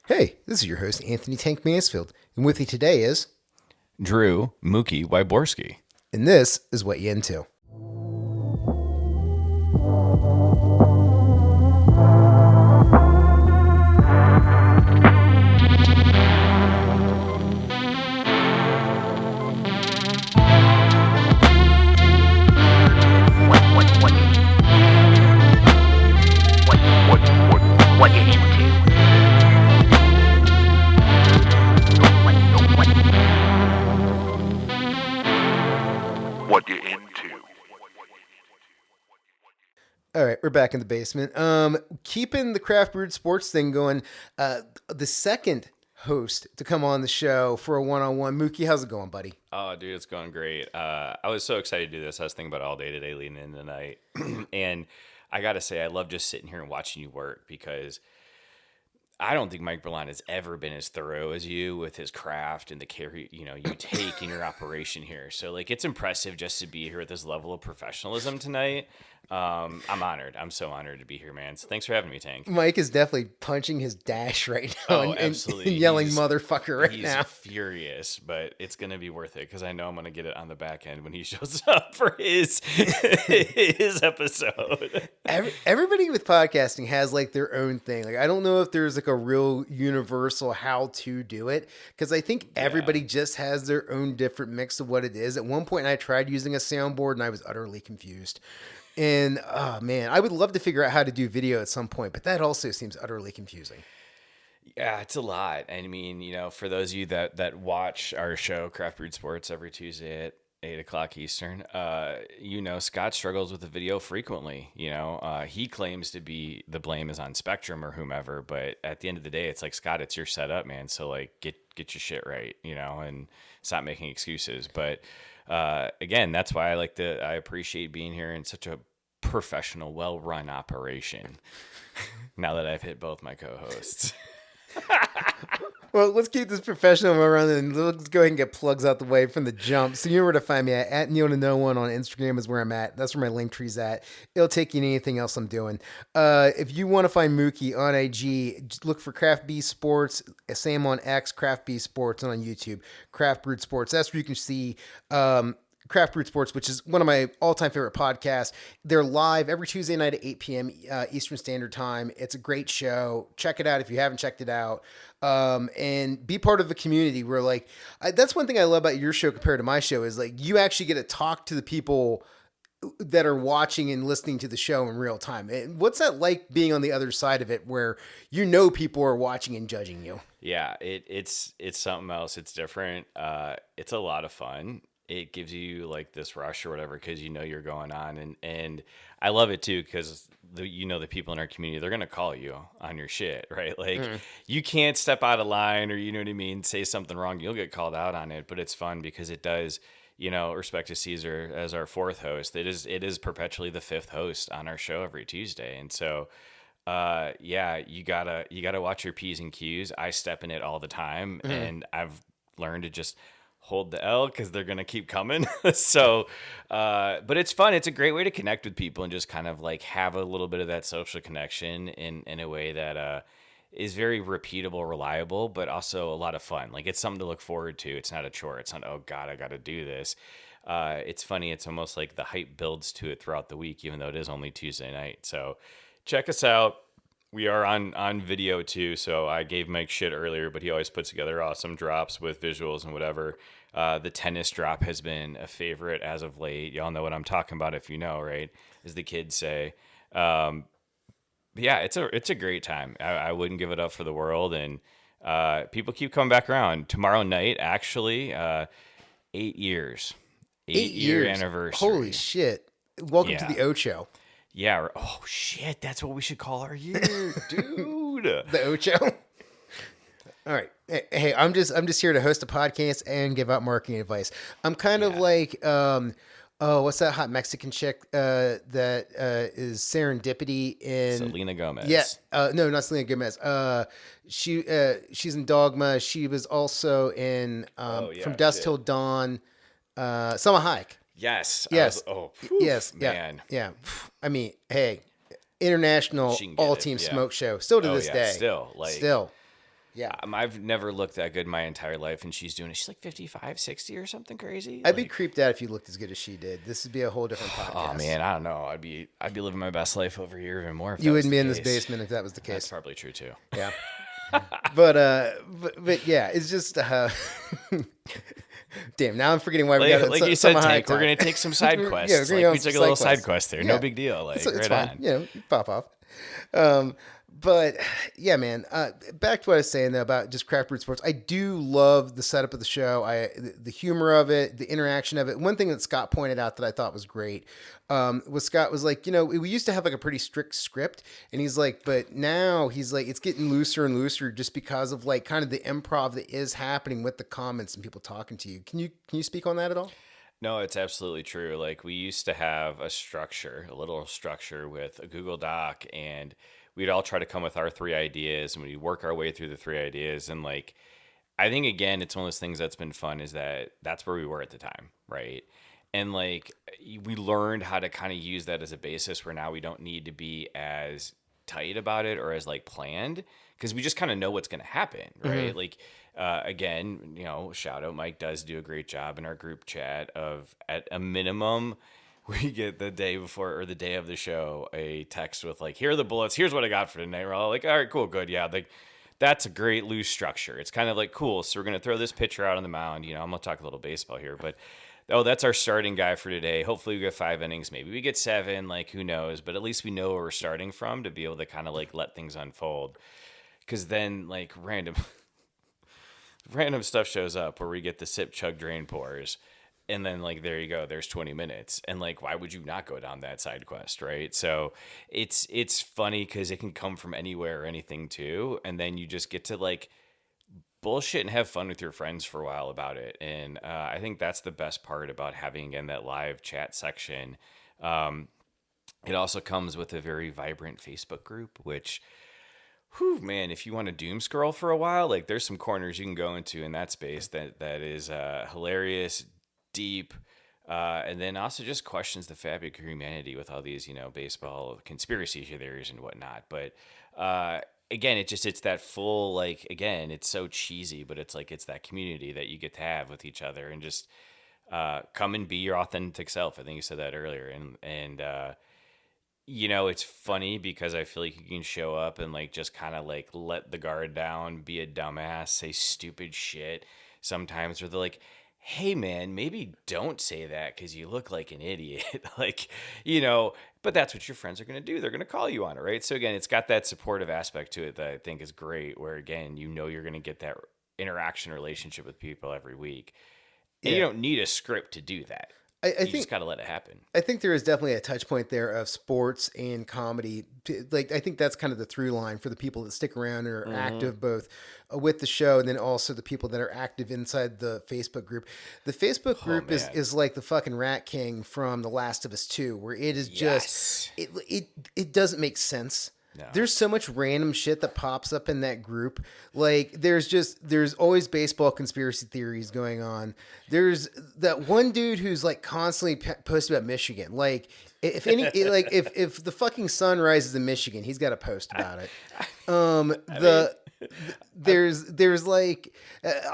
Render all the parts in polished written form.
Hey, this is your host, Anthony Tank Mansfield, and with me today is... Drew Mookie Wybroski. And this is What You Into. What you into? What you into? All right, we're back in the basement. Keeping the craft brewed sports thing going. The second host to come on the show for a one-on-one. Mookie, how's it going, buddy? Oh, dude, it's going great. I was so excited to do this. I was thinking about it all day today leading into the night. And I got to say, I love just sitting here and watching you work because I don't think Mike Berlant has ever been as thorough as you with his craft and the care you take in your operation here. So, like, it's impressive just to be here at this level of professionalism tonight. I'm honored. I'm so honored to be here, man. So thanks for having me, Tank. Mike is definitely punching his dash right now and absolutely. yelling motherfucker right now. He's furious, but it's going to be worth it because I know I'm going to get it on the back end when he shows up for his episode. Everybody with podcasting has like their own thing. Like, I don't know if there's like a real universal how to do it because I think everybody just has their own different mix of what it is. At one point I tried using a soundboard and I was utterly confused. And, oh man, I would love to figure out how to do video at some point, but that also seems utterly confusing. Yeah, it's a lot. I mean, for those of you that watch our show, Craft Brewed Sports, every Tuesday at 8 o'clock Eastern, Scott struggles with the video frequently. He claims to be the blame is on Spectrum or whomever, but at the end of the day, it's like, Scott, it's your setup, man. So like, get your shit right, and stop making excuses. But again, that's why I appreciate being here in such a professional, well-run operation. Now that I've hit both my co-hosts. Well, let's keep this professional around and let's go ahead and get plugs out the way from the jump. So you know where to find me at Neil to No One on Instagram is where I'm at. That's where my link tree's at. It'll take you to anything else I'm doing. If you want to find Mookie on IG, just look for Craft B Sports, same on X, Craft B Sports, and on YouTube, Craft Brewed Sports. That's where you can see Craft Brewed Sports, which is one of my all-time favorite podcasts. They're live every Tuesday night at 8 p.m. Eastern Standard Time. It's a great show. Check it out if you haven't checked it out. And be part of the community where that's one thing I love about your show compared to my show is like you actually get to talk to the people that are watching and listening to the show in real time. And what's that like being on the other side of it where people are watching and judging you? Yeah, it's something else. It's different. It's a lot of fun. It gives you like this rush or whatever because you're going on, and I love it too because the people in our community, they're gonna call you on your shit, right? Like you can't step out of line or say something wrong, you'll get called out on it. But it's fun because it does, respect to Caesar as our fourth host. It is perpetually the fifth host on our show every Tuesday, and so you gotta watch your P's and Q's. I step in it all the time, and I've learned to just hold the L because they're going to keep coming. So, but it's fun. It's a great way to connect with people and just kind of like have a little bit of that social connection in a way that is very repeatable, reliable, but also a lot of fun. Like it's something to look forward to. It's not a chore. It's not, oh God, I got to do this. It's funny. It's almost like the hype builds to it throughout the week, even though it is only Tuesday night. So check us out. We are on video too, so I gave Mike shit earlier, but he always puts together awesome drops with visuals and whatever. The tennis drop has been a favorite as of late. Y'all know what I'm talking about if you know, right? As the kids say. Yeah, it's a great time. I wouldn't give it up for the world, and people keep coming back around. Tomorrow night, actually, 8 years. 8-year anniversary. Holy shit. Welcome to the Ocho. Yeah. Oh shit, that's what we should call our year, dude. The Ocho. All right. Hey, I'm just here to host a podcast and give out marketing advice. I'm kind of like, what's that hot Mexican chick that is Serendipity in Selena Gomez? Yeah. No, not Selena Gomez. She's in Dogma. She was also in From Dusk Till Dawn. Selma Hayek. Yes. Yes. Yes. Man. Yeah. I mean, hey, international all-team smoke show. Still to this day. Still. Yeah. I've never looked that good my entire life, and she's doing it. She's like 55, 60 or something crazy. I'd be Like, creeped out if you looked as good as she did. This would be a whole different podcast. oh man, I don't know. I'd be living my best life over here even more. If You that was wouldn't the be in this case. basement if that was the That's case. probably true too. Yeah. but yeah, it's just damn. Now I'm forgetting why we got Like you said, Tank, we're gonna take some side quests. Yeah, we're gonna like go we on some took a little side side quests. quest there. Yeah. No big deal. Like It's right fine. on. You know, pop off. But yeah, man. Back to what I was saying though about just craft brewed sports. I do love the setup of the show. The humor of it, the interaction of it. One thing that Scott pointed out that I thought was great was Scott was like, we used to have like a pretty strict script, and he's like, but now he's like, it's getting looser and looser just because of like kind of the improv that is happening with the comments and people talking to you. Can you speak on that at all? No, it's absolutely true. Like we used to have a little structure with a Google Doc, and we'd all try to come with our 3 ideas, and we'd work our way through the 3 ideas. And like, I think again, it's one of those things that's been fun is that's where we were at the time, right? And like, we learned how to kind of use that as a basis where now we don't need to be as tight about it or as like planned because we just kind of know what's going to happen, right? Mm-hmm. Like, again, shout out, Mike does do a great job in our group chat of at a minimum we get the day before or the day of the show a text with like, here are the bullets, here's what I got for tonight. We're all like, all right, cool, good, yeah, like that's a great loose structure. It's kind of like, cool, so we're gonna throw this pitcher out on the mound. I'm gonna talk a little baseball here, but that's our starting guy for today. Hopefully we get 5 innings, maybe we get 7, like who knows, but at least we know where we're starting from to be able to kind of like let things unfold. Because then like random stuff shows up where we get the sip chug drain pours, and then like there you go, there's 20 minutes, and like why would you not go down that side quest, right? So it's funny because it can come from anywhere or anything too, and then you just get to like bullshit and have fun with your friends for a while about it. And I think that's the best part about having again that live chat section. It also comes with a very vibrant Facebook group, which whew, man, if you want to doom scroll for a while, like there's some corners you can go into in that space that is hilarious, deep, and then also just questions the fabric of humanity with all these, baseball conspiracy theories and whatnot. But again, it's that full, like, again, it's so cheesy, but it's like it's that community that you get to have with each other and just come and be your authentic self. I think you said that earlier, and it's funny because I feel like you can show up and like just kind of like let the guard down, be a dumbass, say stupid shit sometimes, where they're like, hey man, maybe don't say that because you look like an idiot. Like, but that's what your friends are going to do. They're going to call you on it, right? So again, it's got that supportive aspect to it that I think is great, where again, you're going to get that interaction relationship with people every week. And you don't need a script to do that. I you think just got to let it happen. I think there is definitely a touch point there of sports and comedy. Like, I think that's kind of the through line for the people that stick around and are active both with the show and then also the people that are active inside the Facebook group. The Facebook group is like the fucking Rat King from The Last of Us 2, where it is just, it doesn't make sense. No. There's so much random shit that pops up in that group. Like there's always baseball conspiracy theories going on. There's that one dude who's like constantly posting about Michigan. Like if the fucking sun rises in Michigan, he's got a post about it. There's like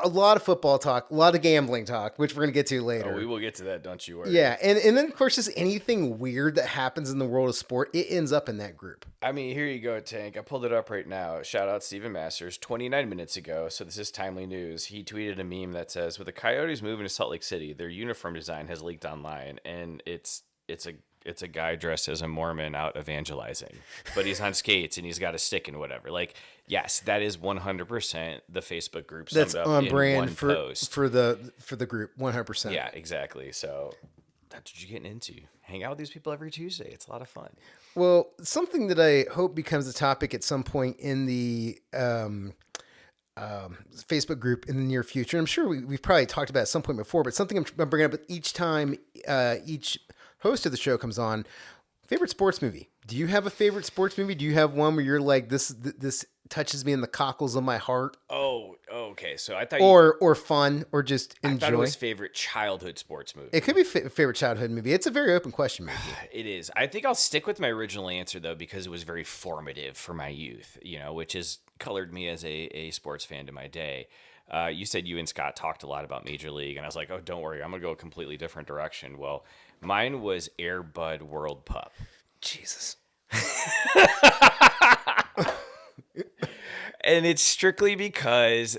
a lot of football talk, a lot of gambling talk, which we're gonna get to later. Oh, we will get to that, don't you worry. Yeah, and then of course just anything weird that happens in the world of sport, it ends up in that group. I mean, here you go, Tank. I pulled it up right now. Shout out Steven Masters, 29 minutes ago. So this is timely news. He tweeted a meme that says, "With the Coyotes moving to Salt Lake City, their uniform design has leaked online, and it's a guy dressed as a Mormon out evangelizing, but he's on skates and he's got a stick and whatever." Like, yes, that is 100% the Facebook group summed that's up on in brand one for post. for the group, 100%. Yeah, exactly. So that's what you're getting into. Hang out with these people every Tuesday. It's a lot of fun. Well, something that I hope becomes a topic at some point in the Facebook group in the near future. I'm sure we've probably talked about it at some point before, but something I'm bringing up each time each host of the show comes on. Favorite sports movie? Do you have a favorite sports movie? Do you have one where you're like, this touches me in the cockles of my heart? Oh Okay, so I thought or fun, or just I thought it enjoy. was favorite childhood sports movie. It could be favorite childhood movie. It's a very open question, maybe. It is. I think I'll stick with my original answer though, because it was very formative for my youth. Which has colored me as a sports fan to my day. You said you and Scott talked a lot about Major League, and I was like, oh, don't worry, I'm gonna go a completely different direction. Well, mine was Air Bud World Pup. Jesus. And it's strictly because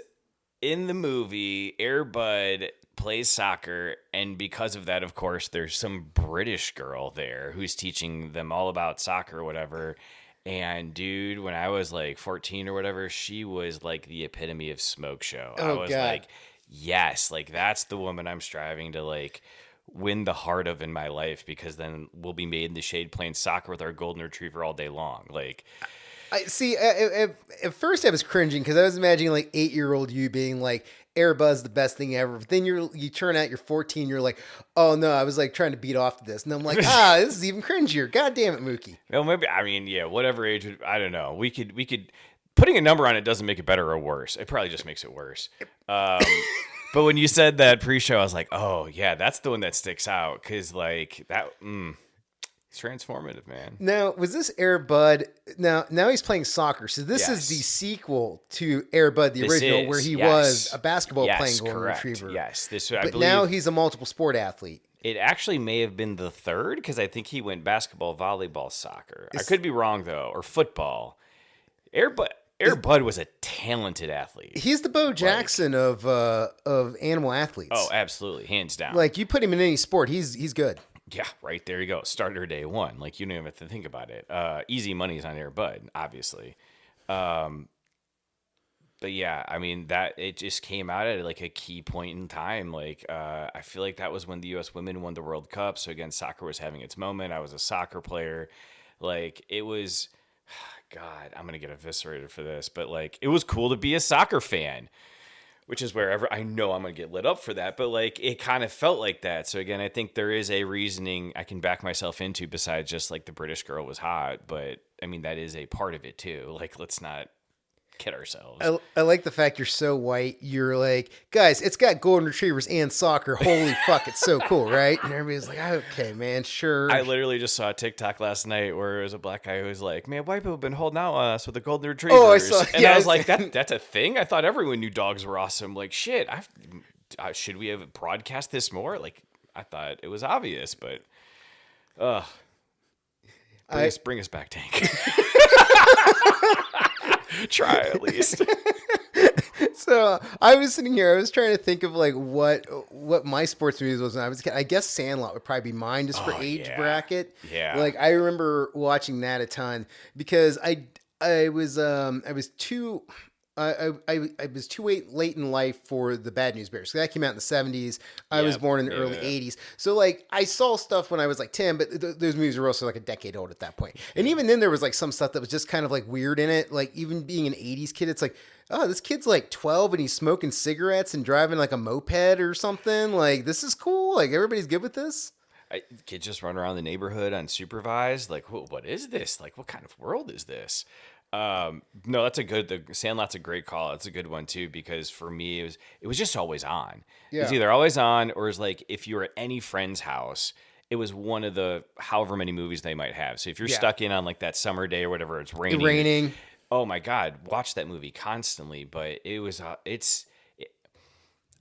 in the movie, Air Bud plays soccer, and because of that, of course, there's some British girl there who's teaching them all about soccer or whatever. And dude, when I was like 14 or whatever, she was like the epitome of smoke show. I Oh, was God. like, yes, like that's the woman I'm striving to like win the heart of in my life, because then we'll be made in the shade playing soccer with our golden retriever all day long. Like, I see. At first, I was cringing because I was imagining like 8-year-old you being like, "Air Buzz the best thing ever." But then you turn out, you're 14. You're like, "Oh no!" I was like trying to beat off to this, and I'm like, this is even cringier. God damn it, Mookie. well, maybe, I mean, yeah, whatever age, I don't know. We could putting a number on it doesn't make it better or worse. It probably just makes it worse. But when you said that pre-show, I was like, oh yeah, that's the one that sticks out, because like that, it's transformative, man. Now, was this Air Bud? Now he's playing soccer. So this is the Yes. sequel to Air Bud, the This original, is, where he yes. was a basketball Yes, playing golden correct. retriever. Yes, I But believe now he's a multiple sport athlete. it actually may have been the third, because I think he went basketball, volleyball, soccer. I could be wrong though, or football. Air Bud was a talented athlete. He's the Bo Jackson of animal athletes. Oh, absolutely, hands down. Like you put him in any sport, he's good. Yeah, right there you go. Starter day one. Like you don't even have to think about it. Easy money's on Air Bud, obviously. But yeah, I mean that it just came out at like a key point in time. Like I feel like that was when the U.S. women won the World Cup. So again, soccer was having its moment. I was a soccer player. Like it was. God, I'm gonna get eviscerated for this, but like it was cool to be a soccer fan. Which is wherever I know I'm going to get lit up for that. But like, it kind of felt like that. So again, I think there is a reasoning I can back myself into besides just like the British girl was hot. But I mean, that is a part of it too. Like, let's not kid ourselves. I like the fact you're so white. You're like, guys, it's got golden retrievers and soccer. Holy fuck, it's so cool, right? And everybody's like, okay, man, sure. I literally just saw a TikTok last night where it was a black guy who was like, man, white people have been holding out on us with the golden retrievers. Oh, I saw- And yeah, I was I- like, that's a thing? I thought everyone knew dogs were awesome. Like, shit, should we have broadcast this more? Like, I thought it was obvious, but bring us back, Tank. Try at least. So I was sitting here. I was trying to think of like what my sports movies was when I was a kid. I guess Sandlot would probably be mine just for age yeah. bracket. Yeah. Like I remember watching that a ton because I was too. I was too late in life for the Bad News Bears. So that came out in the 70s. I was born in the early 80s. So like I saw stuff when I was like 10, but those movies were also like a decade old at that point. And even then there was like some stuff that was just kind of like weird in it. Like even being an 80s kid, it's like, oh, this kid's like 12 and he's smoking cigarettes and driving like a moped or something. Like this is cool. Like everybody's good with this. Kids just run around the neighborhood unsupervised. Like, what is this? Like, what kind of world is this? No, that's the Sandlot's a great call. It's a good one too, because for me, it was just always on. It was Yeah. either always on, or it was like, if you were at any friend's house, it was one of the however many movies they might have. So if you're Yeah. stuck in on like that summer day or whatever, it's raining. Raining. Oh my God, watch that movie constantly. But I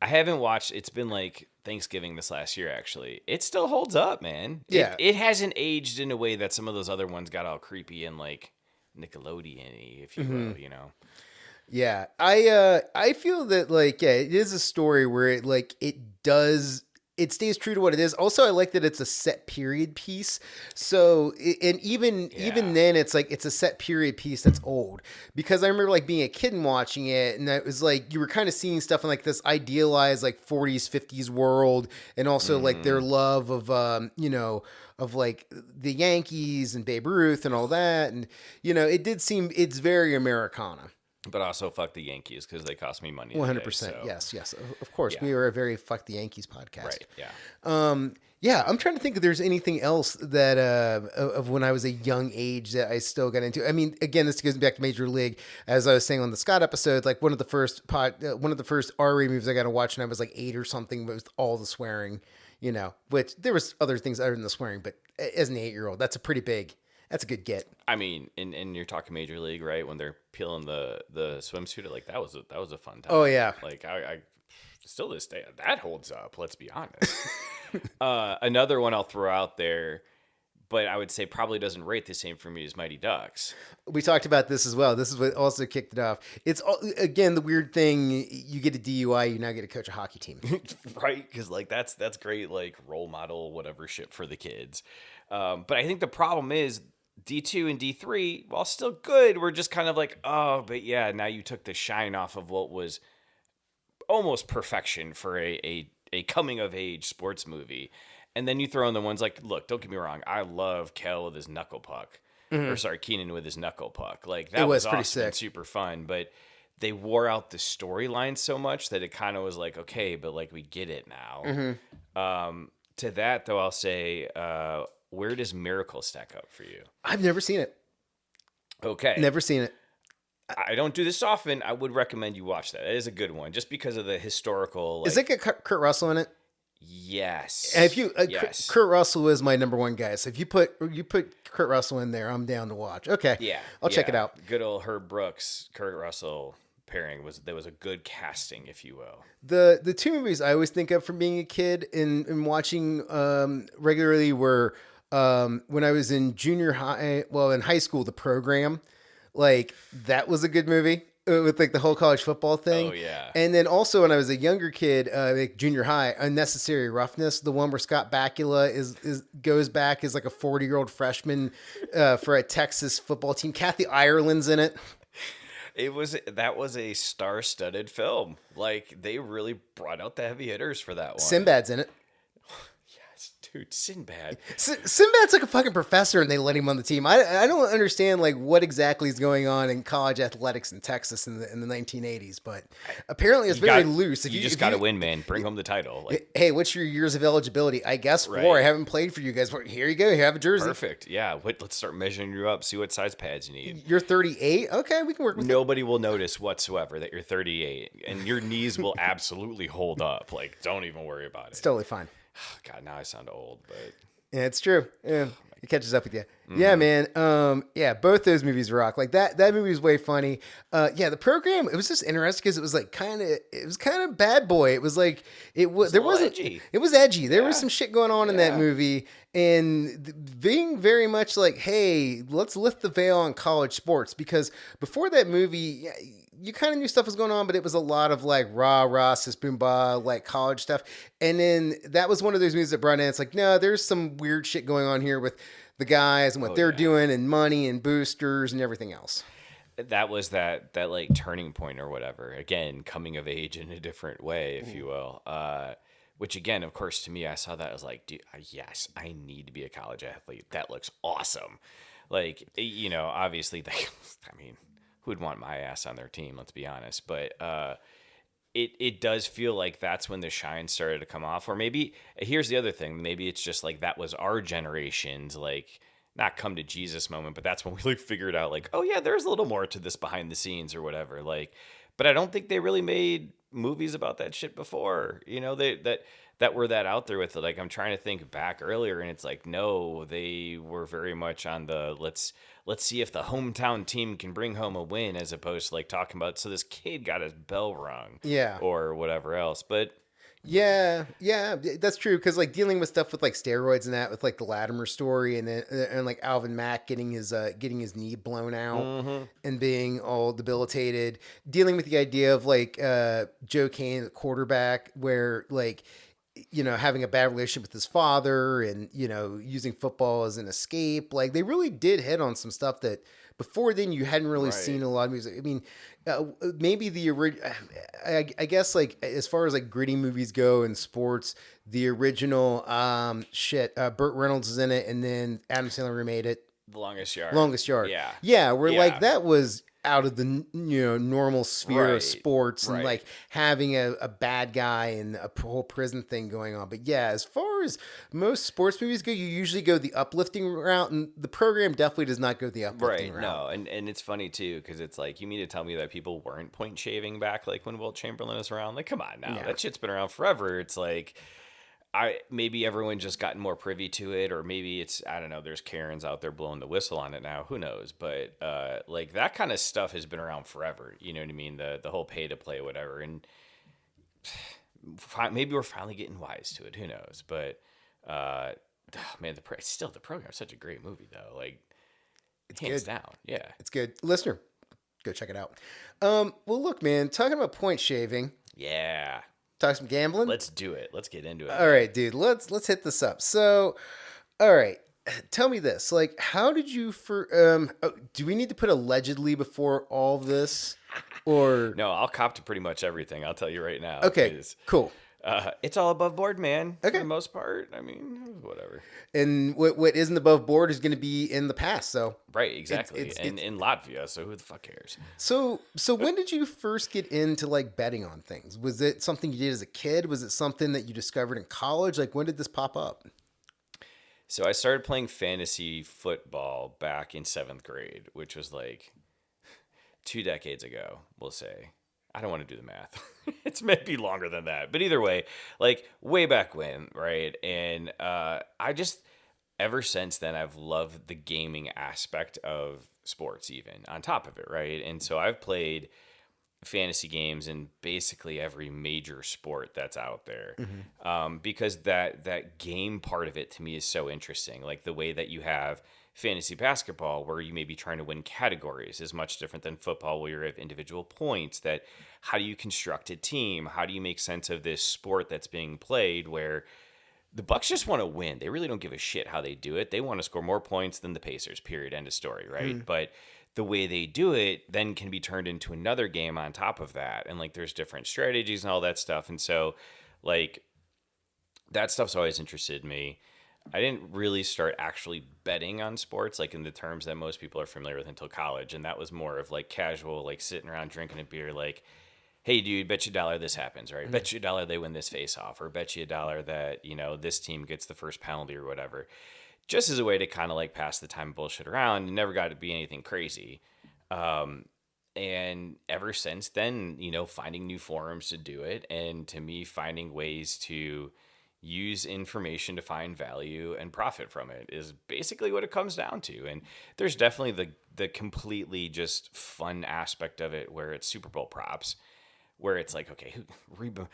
haven't watched, it's been like Thanksgiving this last year, actually. It still holds up, man. Yeah. It hasn't aged in a way that some of those other ones got all creepy and like Nickelodeon-y, if you will, you know. Yeah, I feel that like it is a story where it stays true to what it is. Also, I like that it's a set period piece. So and even then, it's like it's a set period piece that's old because I remember like being a kid and watching it, and it was like you were kind of seeing stuff in like this idealized like 40s 50s world, and also like their love of of like the Yankees and Babe Ruth and all that, and it did seem it's very Americana. But also fuck the Yankees because they cost me money. 100%. So. Yes. Of course. Yeah. We were a very fuck the Yankees podcast. Right. Yeah. Yeah, I'm trying to think if there's anything else that of when I was a young age that I still got into. I mean, again, this goes back to Major League, as I was saying on the Scott episode. Like one of the first R-rated movies I got to watch when I was like 8 or something, with all the swearing, Which there was other things other than the swearing, but as an 8-year-old, that's a good get. I mean, and you're talking Major League, right? When they're peeling the swimsuit, like that was a fun time. Oh yeah, Like I still this day that holds up. Let's be honest. Another one I'll throw out there, but I would say probably doesn't rate the same for me as Mighty Ducks. we talked about this as well. This is what also kicked it off. It's again the weird thing. You get a DUI, you now get to coach a hockey team. Right? Because like that's great, like role model, whatever shit for the kids. But I think the problem is D2 and D3, while still good, we're just kind of like, oh, but yeah, now you took the shine off of what was almost perfection for a coming of age sports movie. And then you throw in the ones like, look, don't get me wrong, I love Kel with his knuckle puck. Or sorry, Keenan with his knuckle puck. Like that was pretty awesome sick. and super fun, but they wore out the storyline so much that it kind of was like, okay, but like we get it now. To that though, I'll say, where does Miracle stack up for you? I've never seen it. Okay. Never seen it. I don't do this often. I would recommend you watch that. It is a good one, just because of the historical. Like, Is it got Kurt Russell in it? yes. And if you, yes. Kurt Russell is my number one guy. So if you put Kurt Russell in there, I'm down to watch. Okay, Yeah, I'll check it out. Good old Herb Brooks, Kurt Russell pairing was a good casting, if you will. The two movies I always think of from being a kid and watching regularly were when I was in junior high. Well, in high school, The Program, like that was a good movie. With like the whole college football thing. Oh, yeah. And then also when I was a younger kid, like junior high, Unnecessary Roughness, the one where Scott Bakula is goes back as like a 40-year-old freshman for a Texas football team. Kathy Ireland's in it. That was a star-studded film. Like they really brought out the heavy hitters for that one. Sinbad's in it. Yes, dude, Sinbad. Sinbad's like a fucking professor and they let him on the team. I don't understand like what exactly is going on in college athletics in Texas in the 1980s, but apparently it's very loose. You just got to win, man. Bring home the title. Like, hey, what's your years of eligibility? I guess 4. Right. I haven't played for you guys. Here you go. You have a jersey. perfect. Yeah. Let's start measuring you up. See what size pads you need. You're 38. Okay, we can work with it. Nobody will notice whatsoever that you're 38, and your knees will absolutely hold up. Like, don't even worry about it. It's totally fine. God, now I sound old, but Yeah, it's true. Yeah, it catches up with you. Yeah, man. Yeah, both those movies rock. Like that movie was way funny. Yeah, The Program, it was just interesting because it was like kind of bad boy. It was like it was there wasn't edgy. It was edgy. There was some shit going on in that movie, and being very much like, hey, let's lift the veil on college sports, because before that movie, you kind of knew stuff was going on, but it was a lot of like rah, sis boom bah, like college stuff. And then that was one of those movies that brought in, it's like, no, there's some weird shit going on here with the guys and what they're doing and money and boosters and everything else. that was that like turning point or whatever. Again, coming of age in a different way, if you will. Which again, of course, to me, I saw that, I was like, dude, yes, I need to be a college athlete. That looks awesome. Like, obviously, I mean, who'd want my ass on their team? Let's be honest. But it does feel like that's when the shine started to come off. Or maybe here's the other thing. Maybe it's just like that was our generation's like not come to Jesus moment, but that's when we like figured out like, oh yeah, there's a little more to this behind the scenes or whatever. Like, but I don't think they really made movies about that shit before. That were that out there with it. Like, I'm trying to think back earlier, and it's like, no, they were very much on the let's see if the hometown team can bring home a win, as opposed to like talking about, so this kid got his bell rung, or whatever else. But yeah, that's true. Because like dealing with stuff with like steroids and that, with like the Latimer story, and then and like Alvin Mack getting his knee blown out and being all debilitated, dealing with the idea of like Joe Kane, the quarterback, where like, having a bad relationship with his father and, using football as an escape. Like they really did hit on some stuff that before then you hadn't really seen a lot of music. I mean, maybe the original, I guess like as far as like gritty movies go in sports, the original, Burt Reynolds is in it, and then Adam Sandler remade it. The Longest Yard. Yeah. Where like that was out of the normal sphere of Right, sports and right. like having a bad guy and a whole prison thing going on. But yeah, as far as most sports movies go, you usually go the uplifting route, and the program definitely does not go the uplifting Right. route. No, and it's funny too because it's like you mean to tell me that people weren't point shaving back like when Wilt Chamberlain was around? Like, come on now, Yeah. that shit's been around forever. It's like I maybe everyone just gotten more privy to it, or maybe it's I don't know. There's Karens out there blowing the whistle on it now. Who knows? But like that kind of stuff has been around forever. You know what I mean? The whole pay to play whatever, and maybe we're finally getting wise to it. Who knows? But man, still the program's such a great movie though. Like It's hands good. down, yeah. It's good. Listener, go check it out. Well, look, man, talking about point shaving, Yeah. talk some gambling. Let's do it. Let's get into it. All right, dude. Let's hit this up. So, all right. Tell me this. Like, how did you do we need to put allegedly before all of this? Or No, I'll cop to pretty much everything. I'll tell you right now. okay, 'Cause, cool. it's all above board, man. For Okay. the most part. I mean, whatever. And what isn't above board is going to be in the past. So, Right, exactly. it's- and in Latvia, so who the fuck cares? so when did you first get into like betting on things? Was it something you did as a kid? Was it something that you discovered in college? Like, when did this pop up? So I started playing fantasy football back in 7th grade, which was like 2 decades ago, we'll say. I don't want to do the math. It's maybe longer than that. But either way, like way back when, right? And I just, ever since then, I've loved the gaming aspect of sports, even on top of it, right? And so I've played fantasy games in basically every major sport that's out there, because that game part of it to me is so interesting. Like the way that you have fantasy basketball, where you may be trying to win categories, is much different than football, where you have individual points. That how do you construct a team? How do you make sense of this sport that's being played? Where the Bucks just want to win. They really don't give a shit how they do it. They want to score more points than the Pacers, period. End of story, right? But the way they do it then can be turned into another game on top of that. And like there's different strategies and all that stuff. And so like that stuff's always interested me. I didn't really start actually betting on sports, like in the terms that most people are familiar with, until college. And that was more of like casual, like sitting around drinking a beer, like, hey, dude, bet you $1 this happens, right? Bet you $1 they win this face off, or bet you $1 that, this team gets the first penalty or whatever. Just as a way to kind of like pass the time and bullshit around. It never got to be anything crazy. And ever since then, finding new forums to do it. And to me, finding ways to use information to find value and profit from it is basically what it comes down to. And there's definitely the completely just fun aspect of it, where it's Super Bowl props, where it's like, okay, Reba,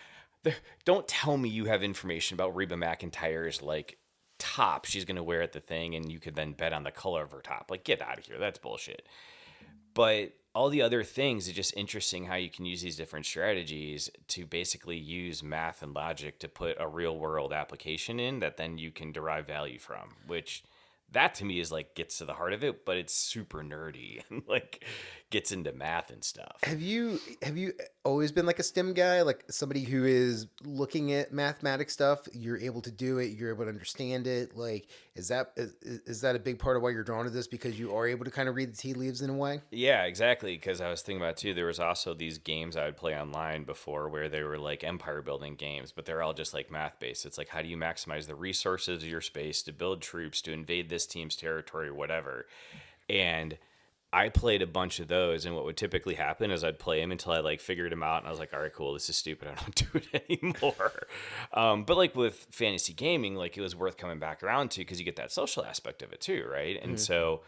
don't tell me you have information about Reba McEntire's like top she's going to wear at the thing, and you could then bet on the color of her top. Like, get out of here. That's bullshit. But all the other things, it's just interesting how you can use these different strategies to basically use math and logic to put a real world application in that then you can derive value from, which that to me is like gets to the heart of it, but it's super nerdy and like gets into math and stuff. Have you always been like a STEM guy, like somebody who is looking at mathematic stuff? You're able to do it. You're able to understand it. Like, is that a big part of why you're drawn to this? Because you are able to kind of read the tea leaves in a way. Yeah, exactly. Because I was thinking about too, there was also these games I would play online before where they were like empire building games, but they're all just like math based. It's like, how do you maximize the resources of your space to build troops to invade this team's territory or whatever? And I played a bunch of those, and what would typically happen is I'd play them until I like figured them out, and I was like, all right, cool, this is stupid, I don't do it anymore. But like with fantasy gaming, like it was worth coming back around to, because you get that social aspect of it too, right? And so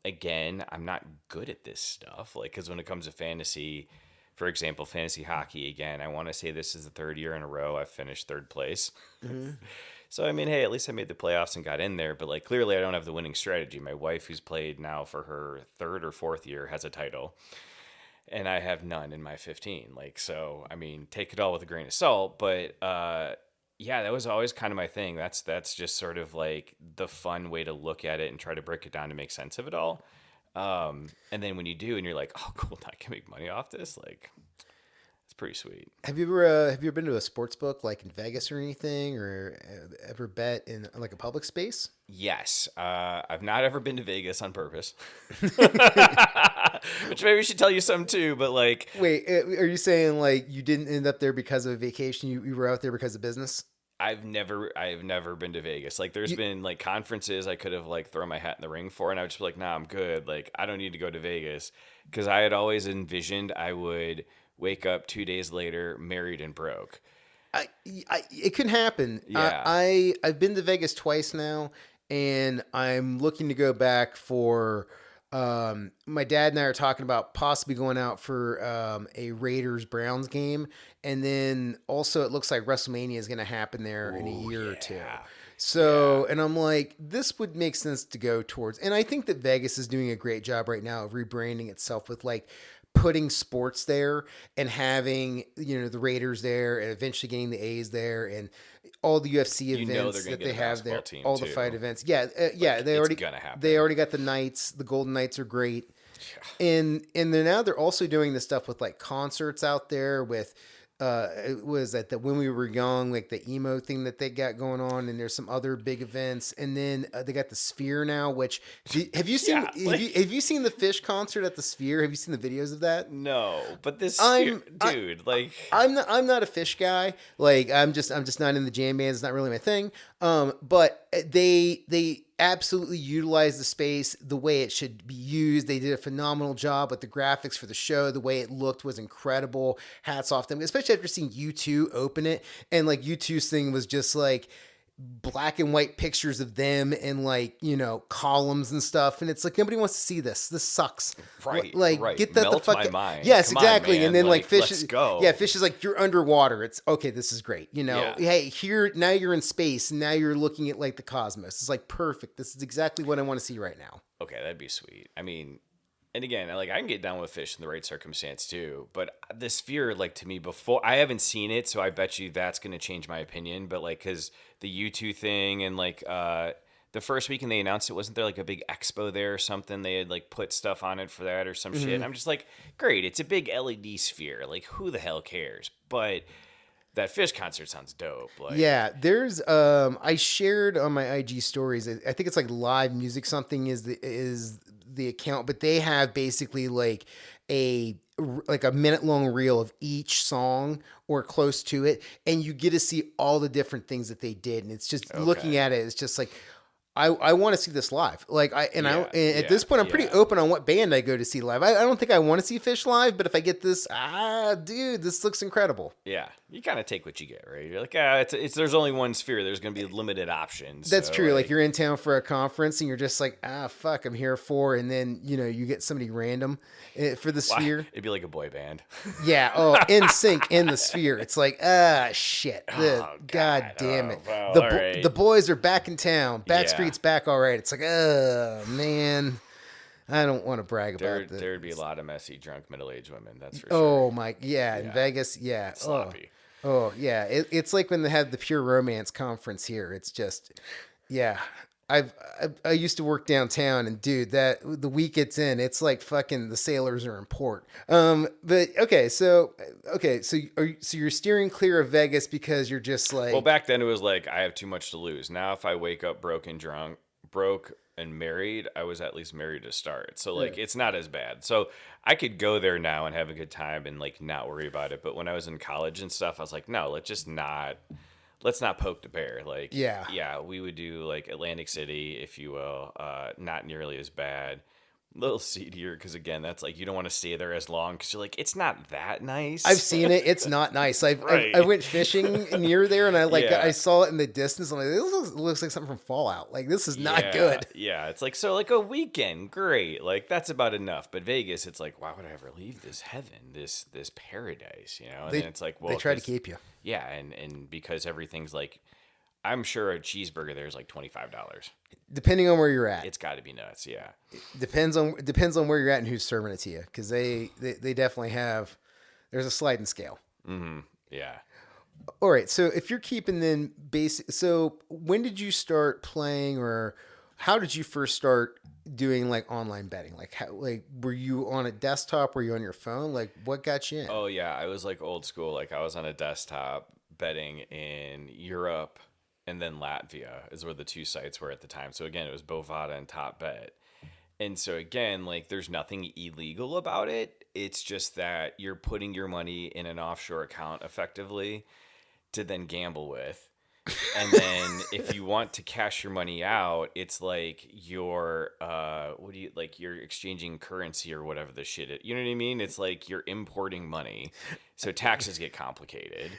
again, I'm not good at this stuff, like, because when it comes to fantasy, for example, fantasy hockey, again, I want to say this is the 3rd year in a row I've finished 3rd place. So, I mean, hey, at least I made the playoffs and got in there. But, like, clearly I don't have the winning strategy. My wife, who's played now for her 3rd or 4th year, has a title. And I have none in my 15. Like, so, I mean, take it all with a grain of salt. But, yeah, that was always kind of my thing. That's just sort of, like, the fun way to look at it and try to break it down to make sense of it all. And then when you do and you're like, oh, cool, I can make money off this, like, it's pretty sweet. Have you ever been to a sports book like in Vegas or anything, or ever bet in like a public space? Yes. I've not ever been to Vegas on purpose. Which maybe should tell you something too, but like Wait, are you saying like you didn't end up there because of a vacation? You were out there because of business? I've never been to Vegas. Like there's You, been like conferences I could have like thrown my hat in the ring for, and I would just be like, nah, I'm good. Like I don't need to go to Vegas because I had always envisioned I would wake up 2 days later married and broke. it could happen. Yeah. I've been to Vegas twice now, and I'm looking to go back for. My dad and I are talking about possibly going out for a Raiders Browns game, and then also it looks like WrestleMania is going to happen there in a Ooh, year or two. yeah. So, and I'm like, this would make sense to go towards. And I think that Vegas is doing a great job right now of rebranding itself with like putting sports there and having, the Raiders there and eventually getting the A's there and all the UFC You know events they're gonna that get they a have there, basketball team, all the too. fight events. Yeah, yeah, It's gonna happen. they already got the Knights. The Golden Knights are great. And then now they're also doing this stuff with like concerts out there with it was at the when we were young, like the emo thing that they got going on, and there's some other big events, and then they got the Sphere now. Which have you seen? Yeah, Have you seen the Fish concert at the Sphere? Have you seen the videos of that? No, but this I'm- dude, like I'm not a Fish guy. Like I'm just not in the jam bands. It's not really my thing. But they absolutely utilized the space the way it should be used. They did a phenomenal job with the graphics for the show. The way it looked was incredible. Hats off to them, especially after seeing U2 open it, and like U2's thing was just like black and white pictures of them and like columns and stuff, and it's like nobody wants to see this sucks. Right, Like right. get that the Melt fuck my out. mind. Yes, Come on, exactly. man. And then like Fish let's is go. yeah, Fish is like, you're underwater, it's okay, this is great. Yeah. Hey, here now you're in space and now you're looking at like the cosmos. It's like perfect, this is exactly what I want to see right now. Okay, that'd be sweet. I mean, and again, like I can get down with Fish in the right circumstance too. But the Sphere, like to me, before I haven't seen it, so I bet you that's going to change my opinion. But like, because the U2 thing and like the first weekend they announced it, wasn't there like a big expo there or something? They had like put stuff on it for that or some shit. And I'm just like, great, it's a big LED Sphere. Like, who the hell cares? But that Fish concert sounds dope. Like, Yeah, there's I shared on my IG stories. I think it's like Live Music something is the account, but they have basically like a minute long reel of each song or close to it, and you get to see all the different things that they did, and it's just looking at it, it's just like I want to see this live. Like and at this point I'm pretty open on what band I go to see live. I don't think I want to see Fish live, but if I get this, dude, this looks incredible. yeah, you kind of take what you get, right? You're like, it's there's only one Sphere. There's going to be limited options. That's so, true. Like you're in town for a conference and you're just like, fuck, I'm here for, and then you get somebody random for the Sphere. It'd be like a boy band. Yeah. Oh, in sync in the Sphere. It's like, shit. God damn it. well, the all right. the boys are back in town. Backstreet's Yeah. back. All right. It's like, man, I don't want to brag about this. There'd be a lot of messy, drunk, middle-aged women. That's for Oh sure. my, yeah, in Vegas, yeah. Sloppy. Oh yeah. It's like when they have the Pure Romance conference here. It's just, yeah. I used to work downtown, and dude, that the week it's in, it's like fucking the sailors are in port. But so you're steering clear of Vegas because you're just like, Well, back then it was like I have too much to lose. Now, if I wake up broke and married, I was at least married to start. So like it's not as bad. So I could go there now and have a good time and like not worry about it. But when I was in college and stuff, I was like, no, let's not poke the bear. Like, yeah, we would do like Atlantic City, if you will, not nearly as bad. Little seedier, because again, that's like you don't want to stay there as long because you're like, it's not that nice. I've seen it. It's not nice. I went fishing near there, and I saw it in the distance. I'm like, this looks like something from Fallout. Like, this is not good. Yeah, it's like, so like a weekend, great. Like that's about enough. But Vegas, it's like, why would I ever leave this heaven, this paradise, And then it's like, well, they try to keep you. Yeah, and because everything's like, I'm sure a cheeseburger there is like $25. Depending on where you're at. It's got to be nuts, yeah. Depends on where you're at and who's serving it to you, because they definitely have. There's a sliding scale. Mm-hmm. Yeah. All right, so if you're keeping then basic, so when did you start playing, or how did you first start doing like online betting? Like were you on a desktop? Were you on your phone? Like what got you in? Oh yeah, I was like old school. Like I was on a desktop betting in Europe. And then Latvia is where the two sites were at the time. So again, it was Bovada and Top Bet. And so again, like there's nothing illegal about it. It's just that you're putting your money in an offshore account effectively to then gamble with. And then if you want to cash your money out, it's like you're what do you like you're exchanging currency or whatever the shit you know what I mean? It's like you're importing money. So taxes get complicated.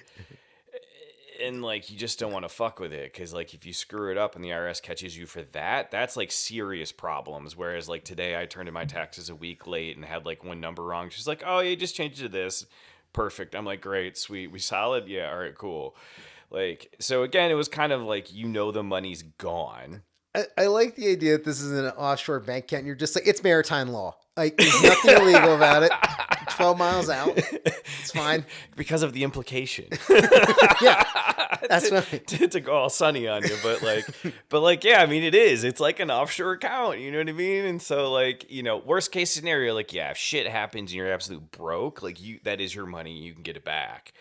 And like you just don't want to fuck with it because like if you screw it up and the IRS catches you for that, that's like serious problems. Whereas like today I turned in my taxes a week late and had like one number wrong. She's like, oh, you just changed it to this. Perfect. I'm like, great, sweet, we solid. Yeah, all right, cool. Like so again, it was kind of like the money's gone. I like the idea that this is an offshore bank account. And you're just like, it's maritime law. Like, there's nothing illegal about it. 12 miles out. It's fine. Because of the implication. Yeah. That's right. to go all sunny on you, but like, yeah, I mean, it is. It's like an offshore account, you know what I mean? And so, like, worst case scenario, like, yeah, if shit happens and you're absolute broke, like, that is your money, you can get it back.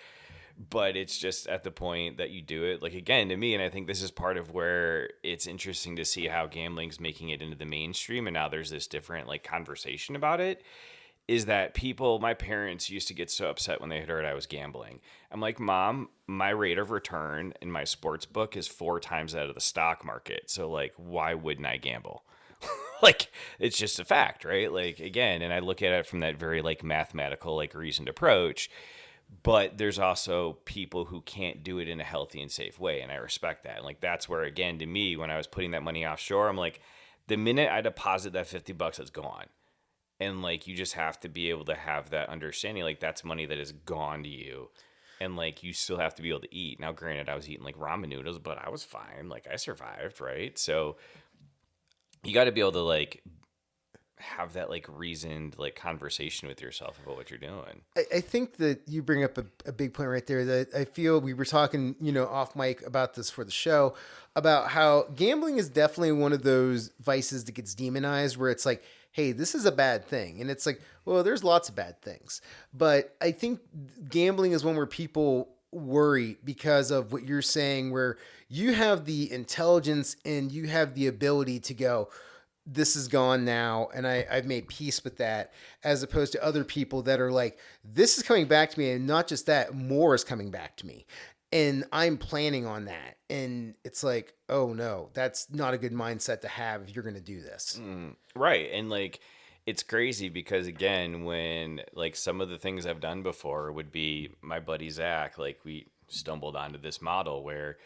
But it's just at the point that you do it, like, again, to me, and I think this is part of where it's interesting to see how gambling's making it into the mainstream, and now there's this different, like, conversation about it. Is that my parents used to get so upset when they heard I was gambling. I'm like, Mom, my rate of return in my sports book is 4 times that of the stock market. So, like, why wouldn't I gamble? Like, it's just a fact, right? Like, again, and I look at it from that very, like, mathematical, like, reasoned approach. But there's also people who can't do it in a healthy and safe way. And I respect that. And, like, that's where, again, to me, when I was putting that money offshore, I'm like, the minute I deposit that $50, it's gone. And like you just have to be able to have that understanding, like that's money that is gone to you, and like you still have to be able to eat. Now granted I was eating like ramen noodles, but I was fine, like I survived, right? So you got to be able to like have that like reasoned like conversation with yourself about what you're doing. I think that you bring up a big point right there that I feel we were talking, off mic about this for the show, about how gambling is definitely one of those vices that gets demonized where it's like, hey, this is a bad thing. And it's like, well, there's lots of bad things. But I think gambling is one where people worry because of what you're saying, where you have the intelligence and you have the ability to go, this is gone now, and I've made peace with that, as opposed to other people that are like, this is coming back to me, and not just that, more is coming back to me. And I'm planning on that. And it's like, oh no, that's not a good mindset to have if you're going to do this. Right. And like, it's crazy because again, when like some of the things I've done before would be my buddy Zach, like we stumbled onto this model where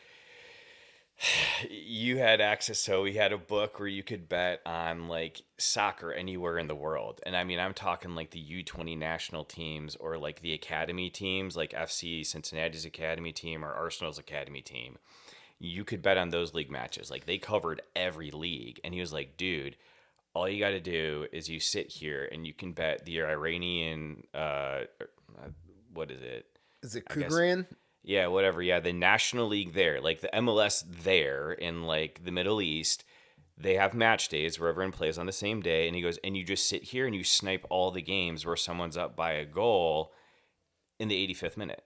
you had access. So we had a book where you could bet on like soccer anywhere in the world. And I mean, I'm talking like the U20 national teams or like the academy teams, like FC Cincinnati's academy team or Arsenal's academy team. You could bet on those league matches. Like they covered every league. And he was like, dude, all you got to do is you sit here and you can bet the Iranian, what is it? Is it Kugran? Yeah, whatever. Yeah, the National League there, like the MLS there in like the Middle East, they have match days where everyone plays on the same day. And he goes, and you just sit here and you snipe all the games where someone's up by a goal in the 85th minute.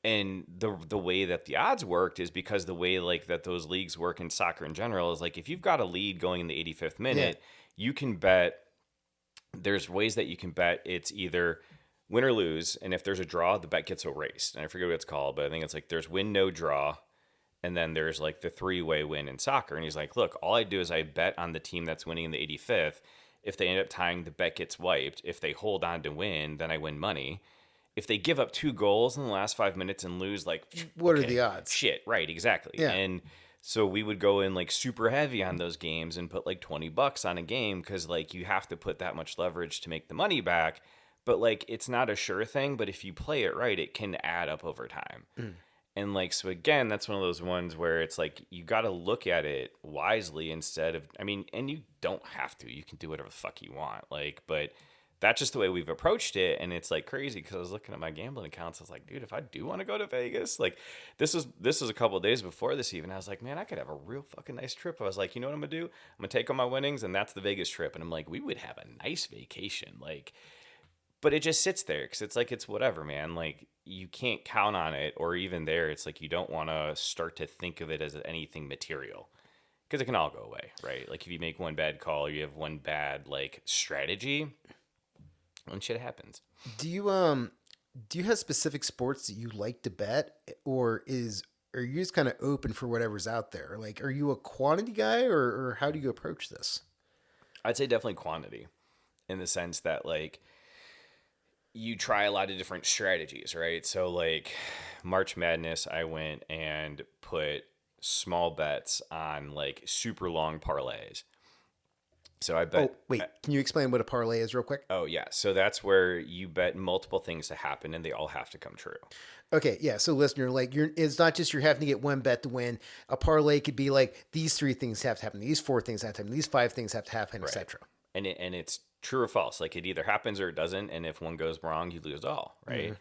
And the way that the odds worked is because the way like that those leagues work in soccer in general is like if you've got a lead going in the 85th minute, you can bet. There's ways that you can bet. It's either win or lose, and if there's a draw, the bet gets erased. And I forget what it's called, but I think it's like there's win, no draw, and then there's like the 3-way win in soccer. And he's like, look, all I do is I bet on the team that's winning in the 85th. If they end up tying, the bet gets wiped. If they hold on to win, then I win money. If they give up 2 goals in the last 5 minutes and lose, like, what are the odds? Shit, right, exactly. Yeah. And so we would go in like super heavy on those games and put like $20 on a game because like you have to put that much leverage to make the money back. But like it's not a sure thing. But if you play it right, it can add up over time. And like so again, that's one of those ones where it's like you got to look at it wisely instead of. I mean, and you don't have to. You can do whatever the fuck you want. Like, but that's just the way we've approached it. And it's like crazy because I was looking at my gambling accounts. I was like, dude, if I do want to go to Vegas, like this was a couple of days before this even. I was like, man, I could have a real fucking nice trip. I was like, you know what I'm gonna do? I'm gonna take all my winnings, and that's the Vegas trip. And I'm like, we would have a nice vacation, like. But it just sits there because it's like it's whatever, man. Like you can't count on it, or even there, it's like you don't want to start to think of it as anything material. because it can all go away, right? Like if you make one bad call, or you have one bad like strategy, and shit happens. Do you do you have specific sports that you like to bet, or are you just kind of open for whatever's out there? Like, are you a quantity guy, or how do you approach this? I'd say definitely quantity, in the sense that like you try a lot of different strategies, right? So like March Madness, I went and put small bets on like super long parlays. So I bet. Oh, wait, can you explain what a parlay is real quick? Oh yeah, so that's where you bet multiple things to happen, and they all have to come true. Okay, yeah. So, listener, like, it's not just you're having to get one bet to win. A parlay could be like these three things have to happen, these four things have to happen, these five things have to happen, Right. etc. And it's true or false. Like it either happens or it doesn't, and if one goes wrong, you lose all, right?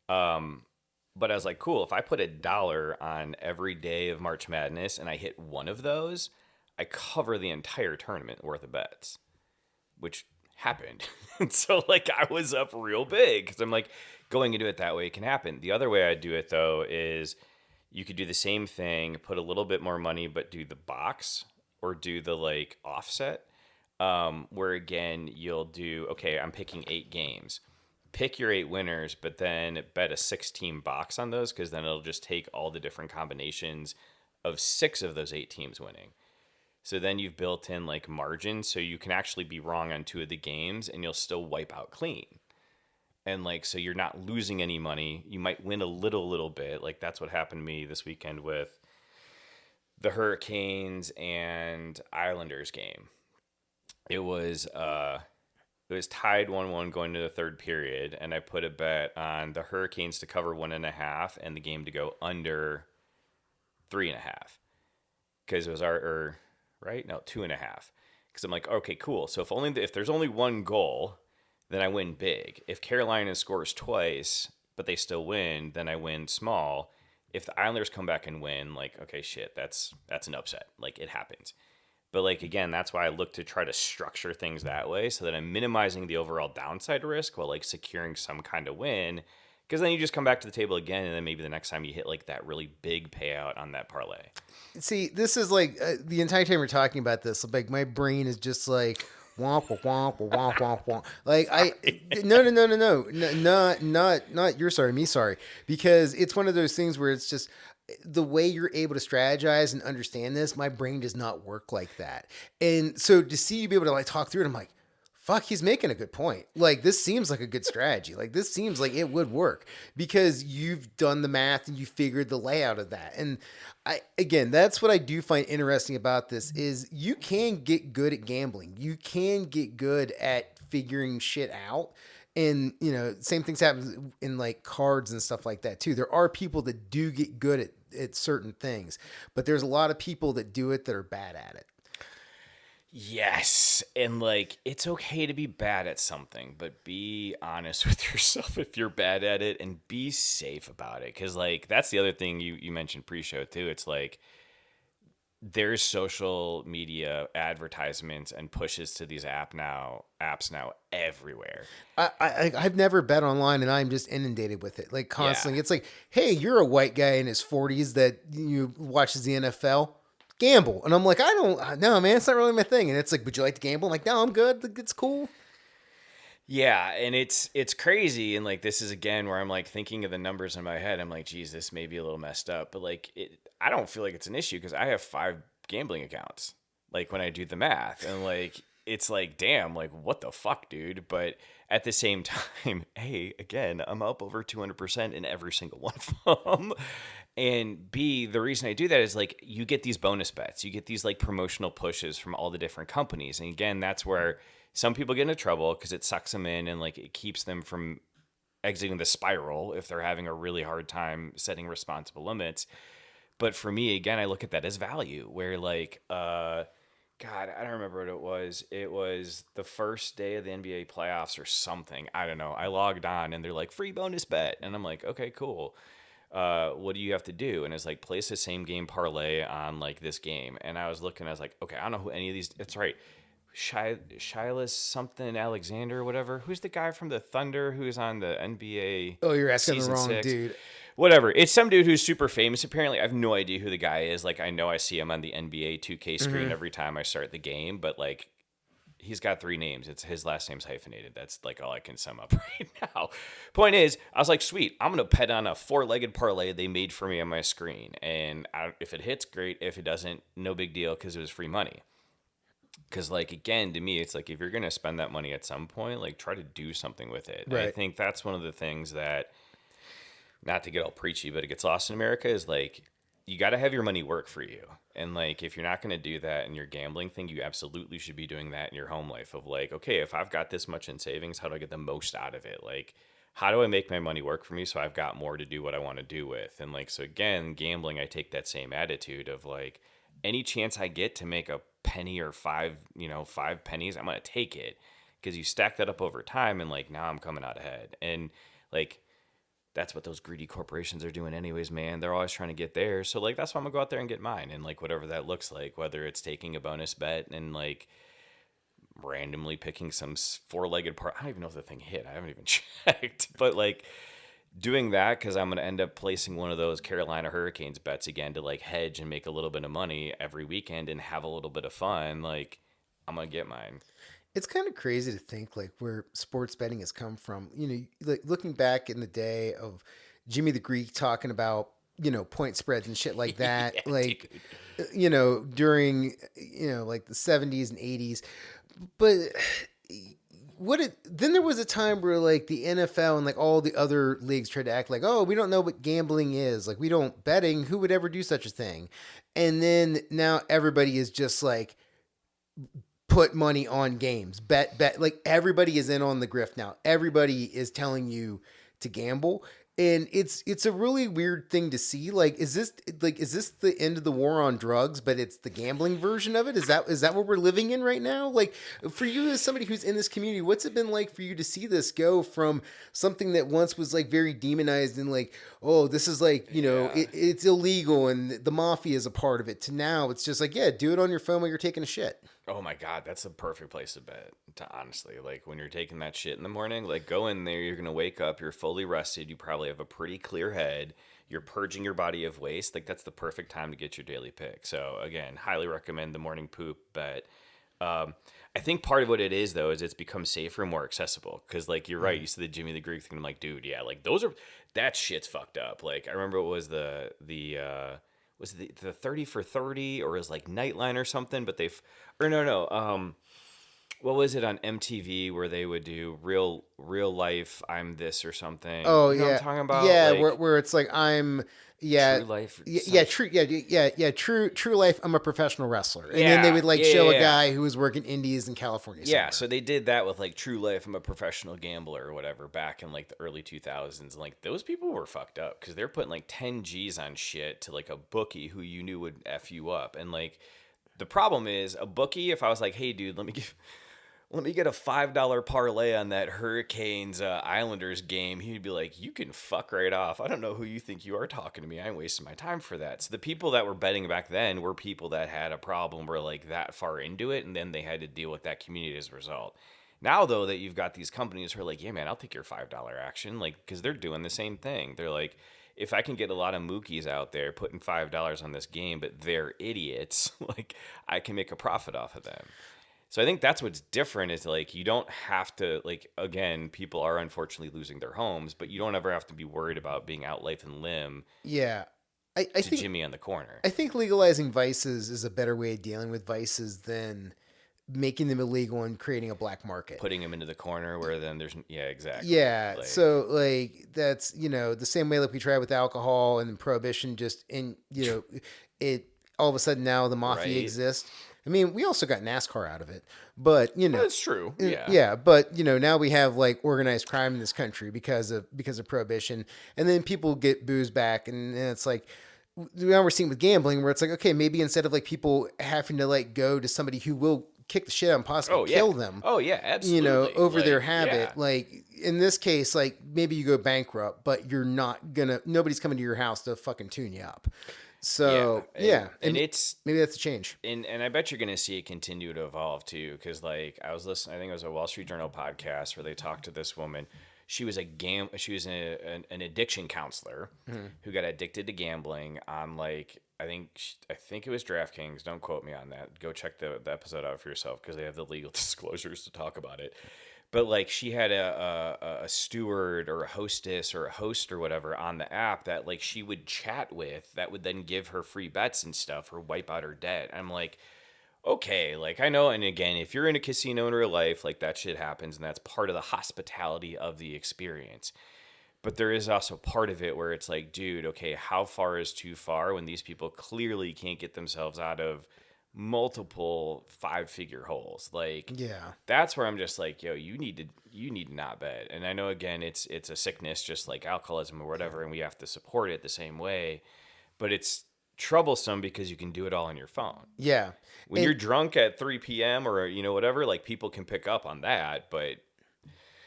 But I was like, cool, if I put $1 on every day of March Madness and I hit one of those, I cover the entire tournament worth of bets, which happened. And so like I was up real big because I'm like, going into it that way can happen. The other way I do it though is you could do the same thing, put a little bit more money, but do the box or do the like offset. Where again you'll do, okay, I'm picking 8 games, pick your 8 winners, but then bet a 16 box on those, because then it'll just take all the different combinations of 6 of those 8 teams winning. So then you've built in like margin, so you can actually be wrong on 2 of the games and you'll still wipe out clean. And like, so you're not losing any money. You might win a little bit. Like that's what happened to me this weekend with the Hurricanes and Islanders game. It was tied 1-1 going to the third period, and I put a bet on the Hurricanes to cover 1.5 and the game to go under 3.5, because it was our right, no, 2.5, because I'm like, okay, cool. So if there's only one goal, then I win big. If Carolina scores twice but they still win, then I win small. If the Islanders come back and win, like, okay, shit, that's an upset. Like it happens. But like again, that's why I look to try to structure things that way, so that I'm minimizing the overall downside risk while like securing some kind of win. Because then you just come back to the table again, and then maybe the next time you hit like that really big payout on that parlay. See, this is like the entire time we're talking about this, like my brain is just like womp womp womp womp womp womp. Like not you're sorry, me sorry, because it's one of those things where it's just the way you're able to strategize and understand this. My brain does not work like that, and so to see you be able to like talk through it, I'm like, fuck, he's making a good point. Like, this seems like a good strategy. Like, this seems like it would work because you've done the math and you figured the layout of that. And again, that's what I do find interesting about this is you can get good at gambling. You can get good at figuring shit out. And, same things happen in like cards and stuff like that too. There are people that do get good at certain things, but there's a lot of people that do it that are bad at it. Yes. And like, it's okay to be bad at something, but be honest with yourself if you're bad at it, and be safe about it. Cause like, that's the other thing you mentioned pre-show too. It's like, there's social media advertisements and pushes to these apps now everywhere. I've never bet online, and I'm just inundated with it, like constantly. Yeah. It's like, hey, you're a white guy in his 40s that watches the NFL. Gamble, and I'm like, I don't know, man. It's not really my thing. And it's like, would you like to gamble? I'm like, no, I'm good. It's cool. Yeah, and it's crazy, and like this is again where I'm like thinking of the numbers in my head. I'm like, geez, this may be a little messed up, but like I don't feel like it's an issue because I have 5 gambling accounts. Like when I do the math, and like it's like, damn, like what the fuck, dude? But at the same time, hey, again, I'm up over 200% in every single one of them. And B, the reason I do that is like you get these bonus bets, you get these like promotional pushes from all the different companies. And again, that's where some people get into trouble because it sucks them in and like it keeps them from exiting the spiral if they're having a really hard time setting responsible limits. But for me, again, I look at that as value where like, God, I don't remember what it was. It was the first day of the NBA playoffs or something. I don't know. I logged on and they're like, free bonus bet. And I'm like, okay, cool. What do you have to do? And it's like, place the same game parlay on like this game. And I was looking, I was like, okay, I don't know who any of these, it's right. Shilas something Alexander or whatever. Who's the guy from the Thunder who's on the NBA? Oh, you're asking the season wrong 6? dude. whatever. It's some dude who's super famous. Apparently, I have no idea who the guy is. Like, I know I see him on the NBA 2K screen every time I start the game, but like, he's got 3 names. It's his last name's hyphenated. That's like all I can sum up right now. Point is, I was like, sweet, I'm gonna bet on a 4-legged parlay they made for me on my screen, and if it hits, great. If it doesn't, no big deal because it was free money. Because, like, again, to me, it's like if you're gonna spend that money at some point, like, try to do something with it. And I Right. think that's one of the things that, not to get all preachy, but it gets lost in America is like you got to have your money work for you. And like if you're not going to do that in your gambling thing, you absolutely should be doing that in your home life of like, okay, if I've got this much in savings, how do I get the most out of it? Like, how do I make my money work for me so I've got more to do what I want to do with? And like, so again, gambling, I take that same attitude of like any chance I get to make a penny or 5 pennies, I'm going to take it because you stack that up over time. And like, now I'm coming out ahead. And like, that's what those greedy corporations are doing anyways, man. They're always trying to get there. So like that's why I'm gonna go out there and get mine. And like whatever that looks like, whether it's taking a bonus bet and like randomly picking some 4-legged part. I don't even know if the thing hit. I haven't even checked. But like doing that because I'm gonna end up placing one of those Carolina Hurricanes bets again to like hedge and make a little bit of money every weekend and have a little bit of fun. Like I'm gonna get mine. It's kind of crazy to think like where sports betting has come from. You know, like looking back in the day of Jimmy the Greek talking about, point spreads and shit like that. Yeah, Like, dude. during, like the 70s and 80s. But then there was a time where like the NFL and like all the other leagues tried to act like, oh, we don't know what gambling is. Like we don't betting. Who would ever do such a thing? And then now everybody is just like, put money on games, bet, like everybody is in on the grift now. Everybody is telling you to gamble. And it's a really weird thing to see. Like, is this the end of the war on drugs, but it's the gambling version of it? Is that what we're living in right now? Like, for you as somebody who's in this community, what's it been like for you to see this go from something that once was like very demonized and like, oh, this is like, it's illegal and the mafia is a part of it, to now it's just like, yeah, do it on your phone while you're taking a shit. Oh my God, that's the perfect place to bet. To honestly, like when you're taking that shit in the morning, like go in there, you're gonna wake up, you're fully rested, you probably have a pretty clear head, you're purging your body of waste. Like that's the perfect time to get your daily pick. So again, highly recommend the morning poop bet. I think part of what it is though is it's become safer and more accessible because like you're right, you see the Jimmy the Greek thing. I'm like, dude, yeah, like that shit's fucked up. Like I remember it was was the 30 for 30 or it was like Nightline or something, but what was it on MTV where they would do real life I'm this or something? Oh You know what yeah, I'm talking about? yeah. Like Where it's like yeah, true life. yeah, true, yeah, true life. I'm a professional wrestler, and then they Yeah, would like yeah, show yeah, a yeah. guy who was working indies in California. Yeah, Somewhere. so they did that with like True Life. I'm a professional gambler or whatever back in like the early 2000s. And like those people were fucked up because they're putting like 10 G's on shit to like a bookie who you knew would F you up. And like the problem is a bookie, if I was like, hey, dude, let me get a $5 parlay on that Hurricanes Islanders game. He'd be like, you can fuck right off. I don't know who you think you are talking to me. I ain't wasting my time for that. So the people that were betting back then were people that had a problem, were like that far into it, and then they had to deal with that community as a result. Now, though, that you've got these companies who are like, yeah, man, I'll take your $5 action, like, because they're doing the same thing. They're like, if I can get a lot of Mookies out there putting $5 on this game, but they're idiots, like, I can make a profit off of them. So I think that's what's different is like you don't have to like again people are unfortunately losing their homes, but you don't ever have to be worried about being out life and limb Yeah, I to think Jimmy on the corner. I think legalizing vices is a better way of dealing with vices than making them illegal and creating a black market. Putting him into the corner where then there's exactly. Yeah, Like, so like that's the same way like we tried with alcohol and prohibition. Just it all of a sudden now the mafia Right. exists. I mean, we also got NASCAR out of it, but that's true. Yeah. yeah, but now we have like organized crime in this country because of prohibition, and then people get booze back, and it's like now we're seeing with gambling where it's like, okay, maybe instead of like people having to like go to somebody who will kick the shit out and possibly kill them, Oh yeah, absolutely. over Like, their habit. yeah. Like in this case, like maybe you go bankrupt, but nobody's coming to your house to fucking tune you up. So and it's maybe that's a change. and I bet you're going to see it continue to evolve too, because like I was listening, I think it was a Wall Street Journal podcast where they talked to this woman. she was an addiction counselor who got addicted to gambling on like I think it was DraftKings. Don't quote me on that. Go check the episode out for yourself because they have the legal disclosures to talk about it. But like she had a steward or a hostess or a host or whatever on the app that like she would chat with that would then give her free bets and stuff or wipe out her debt. I'm like, okay, like I know, and again, if you're in a casino in real life, like that shit happens, and that's part of the hospitality of the experience. But there is also part of it where it's like, dude, okay, how far is too far when these people clearly can't get themselves out of multiple 5-figure holes? Like, Yeah. that's where I'm just like, yo, you need to not bet. And I know again, it's a sickness just like alcoholism or whatever, and we have to support it the same way. But it's troublesome because you can do it all on your phone. Yeah. When you're drunk at 3 p.m. or whatever, like people can pick up on that, but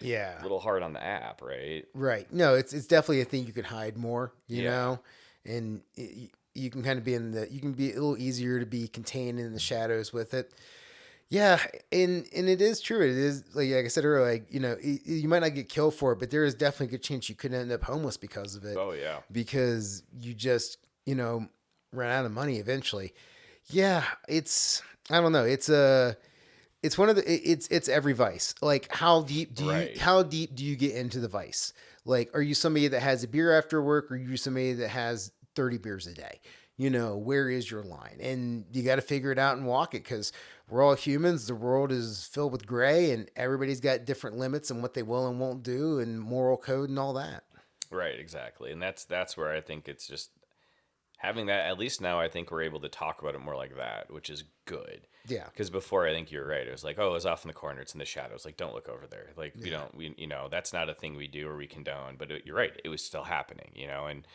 Yeah. a little hard on the app, right? Right. No, it's definitely a thing you could hide more, you Yeah. know, and you can kind of be you can be a little easier to be contained in the shadows with it. Yeah, and it is true. It is like I said earlier, like you might not get killed for it, but there is definitely a good chance you could end up homeless because of it. Oh yeah. Because you just run out of money eventually. Yeah, I don't know. It's one of it's every vice. Like Right. how deep do you get into the vice? Like, are you somebody that has a beer after work, or are you somebody that has 30 beers a day? Where is your line? And you got to figure it out and walk it, because we're all humans. The world is filled with gray, and everybody's got different limits and what they will and won't do, and moral code and all that. Right, exactly. And that's where I think it's just having that, at least now I think we're able to talk about it more like that, which is good. Yeah. Because before, I think you're right. It was like, oh, it was off in the corner. It's in the shadows. Like, don't look over there. Like, that's not a thing we do or we condone. But you're right. It was still happening, and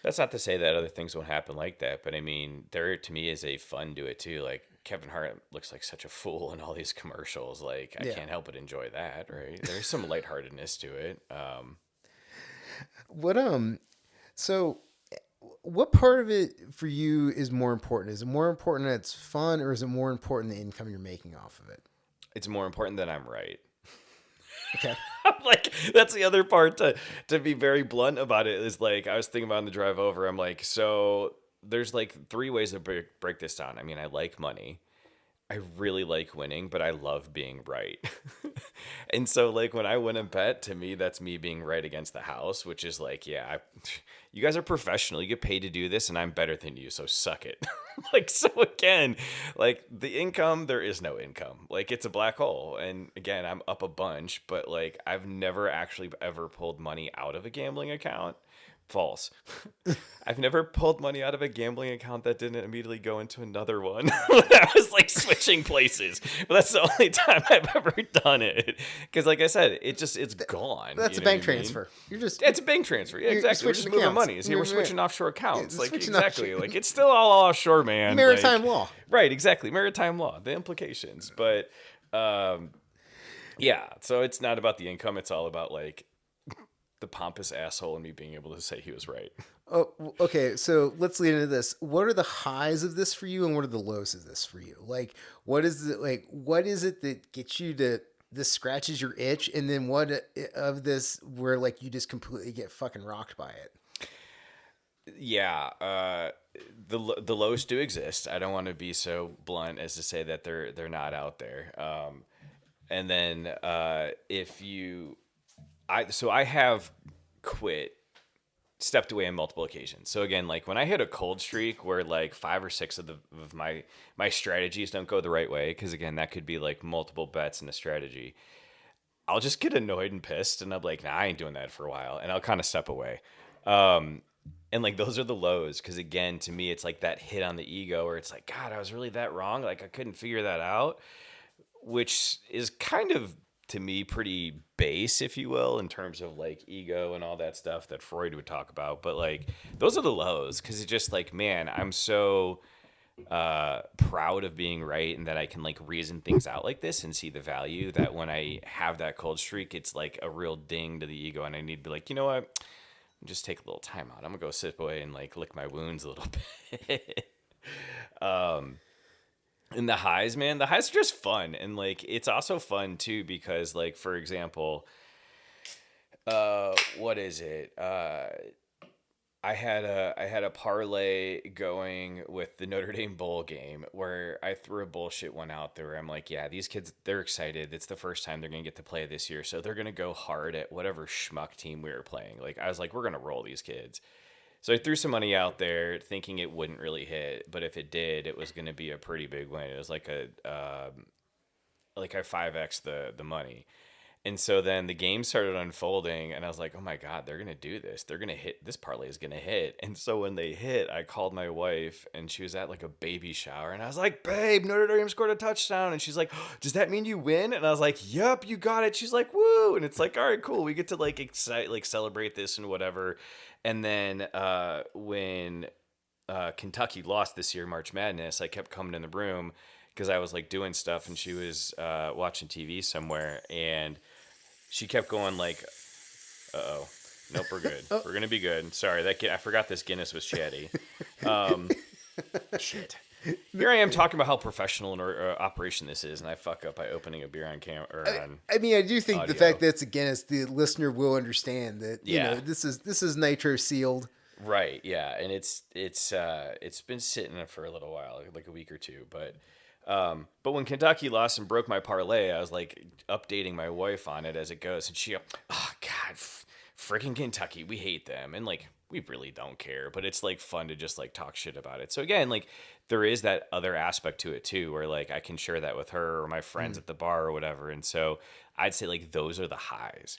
that's not to say that other things won't happen like that. But I mean, there to me is a fun to it too. Like, Kevin Hart looks like such a fool in all these commercials. Like, I Yeah. can't help but enjoy that, right? There's some lightheartedness to it. What so what part of it for you is more important? Is it more important that it's fun, or is it more important the income you're making off of it? It's more important that I'm right. Okay. Like, that's the other part to be very blunt about it is like, I was thinking about on the drive over, I'm like, so there's like 3 ways to break this down. I mean, I like money. I really like winning, but I love being right. And so like when I win a bet, to me, that's me being right against the house, which is like, yeah, you guys are professional. You get paid to do this and I'm better than you. So suck it. Like, so again, like the income, there is no income. Like, it's a black hole. And again, I'm up a bunch, but like I've never actually ever pulled money out of a gambling account. False. I've never pulled money out of a gambling account that didn't immediately go into another one when I was like switching places. But that's the only time I've ever done it. Because like I said, it's gone. That's a bank transfer. It's a bank transfer. Yeah, you're exactly. We're just switching moving accounts. money. We're switching offshore accounts. Yeah, Like, switching exactly. offshore. Like, it's still all offshore, man. Maritime Like, law. Right, exactly. Maritime law, the implications. But yeah, so it's not about the income. It's all about like the pompous asshole and me being able to say he was right. Oh, okay. So let's lead into this. What are the highs of this for you, and what are the lows of this for you? Like, what is it that gets you to this scratches your itch, and then what of this where like you just completely get fucking rocked by it? Yeah, the lows do exist. I don't want to be so blunt as to say that they're not out there. And then I have stepped away on multiple occasions. So again, like when I hit a cold streak where like 5 or 6 of my strategies don't go the right way, because again, that could be like multiple bets in a strategy, I'll just get annoyed and pissed, and I'm like, nah, I ain't doing that for a while, and I'll kind of step away. And like those are the lows, because again, to me, it's like that hit on the ego where it's like, God, I was really that wrong. Like I couldn't figure that out, which is kind of, to me, pretty base, if you will, in terms of like ego and all that stuff that Freud would talk about. But like those are the lows, because it's just like, man, I'm so proud of being right, and that I can like reason things out like this and see the value, that when I have that cold streak, it's like a real ding to the ego, and I need to be like, you know what? Just take a little time out. I'm gonna go sit away and like lick my wounds a little bit. And the highs, man, the highs are just fun. And like, it's also fun too, because like, for example, What is it? I had a parlay going with the Notre Dame bowl game where I threw a bullshit one out there. I'm like, yeah, these kids, they're excited. It's the first time they're gonna get to play this year, so they're gonna go hard at whatever schmuck team we were playing. Like I was like, we're gonna roll these kids. So I threw some money out there, thinking it wouldn't really hit, but if it did, it was gonna be a pretty big win. It was like I 5x the money. And so then the game started unfolding, and I was like, "Oh my god, they're gonna do this! They're gonna hit. This parlay is gonna hit." And so when they hit, I called my wife, and she was at like a baby shower, and I was like, "Babe, Notre Dame scored a touchdown," and she's like, "Does that mean you win?" And I was like, "Yep, you got it." She's like, "Woo!" And it's like, "All right, cool. We get to like celebrate this and whatever." And then when Kentucky lost this year, March Madness, I kept coming in the room because I was like doing stuff, and she was watching TV somewhere, and she kept going like, "Uh-oh. Nope, we're good. We're going to be good." Sorry, I forgot this Guinness was chatty. Shit. Here I am talking about how professional an operation this is, and I fuck up by opening a beer on camera or on I mean, I do think audio. the fact that it's a Guinness, the listener will understand that. You Yeah. know, this is nitro sealed. Right, yeah, and it's been sitting for a little while, like a week or two, but when Kentucky lost and broke my parlay, I was like updating my wife on it as it goes, and she, "Oh God, freaking Kentucky, we hate them," and like we really don't care, but it's like fun to just like talk shit about it. So again, like there is that other aspect to it too, where like I can share that with her or my friends at the bar or whatever, and so I'd say like those are the highs.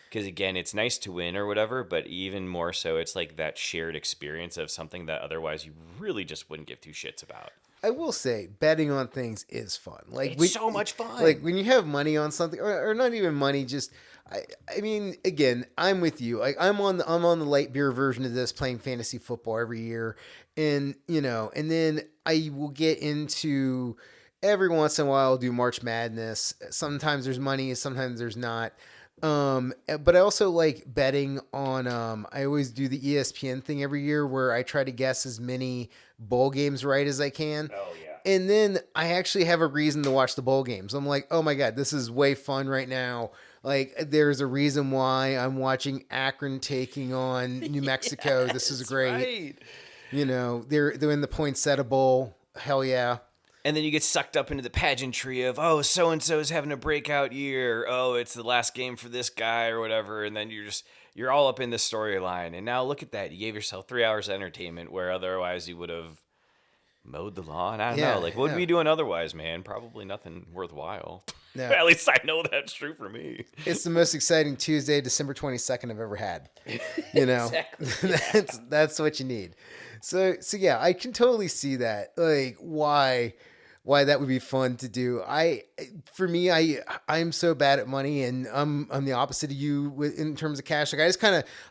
Because again, it's nice to win or whatever, but even more so, it's like that shared experience of something that otherwise you really just wouldn't give two shits about. I will say, betting on things is fun. Like It's so much fun. Like when you have money on something, or not even money, just I mean, again, I'm with you. Like I'm on the light beer version of this, playing fantasy football every year, and and then I will get into every once in a while I'll do March Madness. Sometimes there's money, sometimes there's not. But I also like betting on, I always do the ESPN thing every year where I try to guess as many bowl games right as I can. Oh, yeah. And then I actually have a reason to watch the bowl games. I'm like, oh my God, this is way fun right now. Like there's a reason why I'm watching Akron taking on New Mexico. This is great. Right. They're in the Poinsettia Bowl. Hell yeah. And then you get sucked up into the pageantry of, oh, so-and-so is having a breakout year. Oh, it's the last game for this guy or whatever. And then you're all up in the storyline. And now look at that. You gave yourself 3 hours of entertainment where otherwise you would have mowed the lawn. I don't know. Like, what would we be doing otherwise, man? Probably nothing worthwhile. No. At least I know that's true for me. It's the most exciting Tuesday, December 22nd I've ever had. Exactly. That's what you need. So yeah, I can totally see that. Like why that would be fun to do. For me, I'm so bad at money, and I'm the opposite of you in terms of cash. Like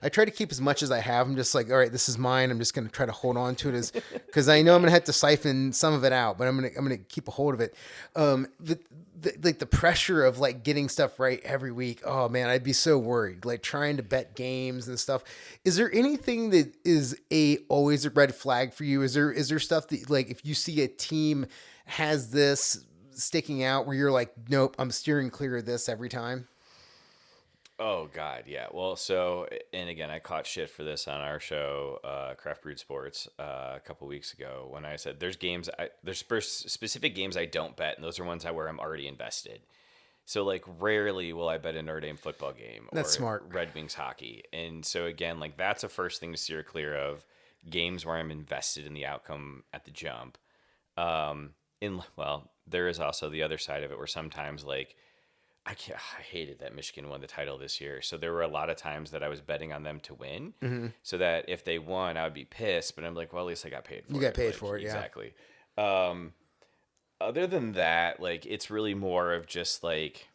I try to keep as much as I have. I'm just like, all right, this is mine. I'm just going to try to hold on to it because I know I'm going to have to siphon some of it out, but I'm going to keep a hold of it. The pressure of like getting stuff right every week. Oh man, I'd be so worried. Like trying to bet games and stuff. Is there anything that is always a red flag for you? Is there stuff that like if you see a team has this sticking out where you're like, nope, I'm steering clear of this every time? Oh God, yeah. Well, so, and again, I caught shit for this on our show, Craft Brewed Sports, a couple weeks ago when I said there's specific games I don't bet, and those are ones where I'm already invested. So like rarely will I bet a Notre Dame football game or That's smart. Red Wings hockey. And so again, like that's the first thing to steer clear of, games where I'm invested in the outcome at the jump. There is also the other side of it where sometimes like I hated that Michigan won the title this year. So there were a lot of times that I was betting on them to win, so that if they won, I would be pissed. But I'm like, well, at least I got paid for it. You got paid Like, for it, yeah. Exactly. Other than that, like it's really more of just like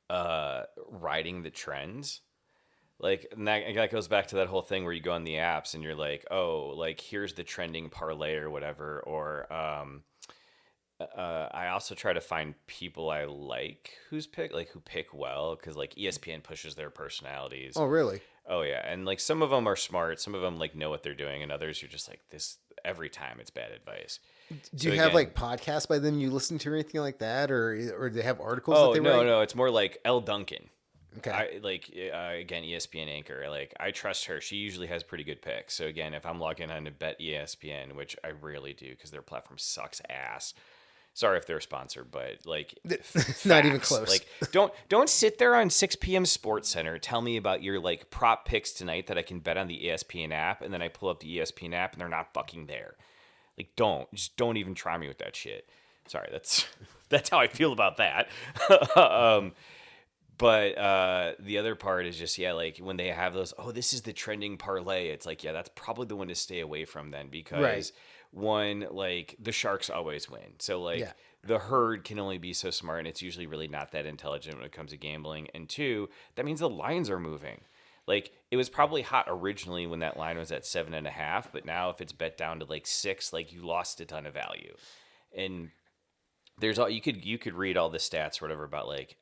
riding the trends. Like, and that goes back to that whole thing where you go on the apps and you're like, oh, like here's the trending parlay or whatever. Or I also try to find people I like who pick well, because like ESPN pushes their personalities. Oh, really? Oh yeah, and like some of them are smart, some of them like know what they're doing, and others you're just like this every time it's bad advice. Do you have like podcasts by them you listen to or anything like that, or do they have articles? Oh that they write? no, it's more like L. Duncan. Okay. I like again ESPN anchor. Like I trust her. She usually has pretty good picks. So again, if I'm logging on to bet ESPN, which I rarely do because their platform sucks ass. Sorry if they're a sponsor, but like Not even facts. close. Like don't sit there on 6 p.m. Sports Center. Tell me about your like prop picks tonight that I can bet on the ESPN app, and then I pull up the ESPN app and they're not fucking there. Like don't even try me with that shit. Sorry, that's that's how I feel about that. But the other part is just, yeah, like when they have those, oh, this is the trending parlay. It's like, yeah, that's probably the one to stay away from then Right. because one, like the Sharks always win. So like Yeah. the herd can only be so smart and it's usually really not that intelligent when it comes to gambling. And two, that means the lines are moving. Like it was probably hot originally when that line was at 7.5, but now if it's bet down to like 6, like you lost a ton of value. And there's all you could read all the stats or whatever about like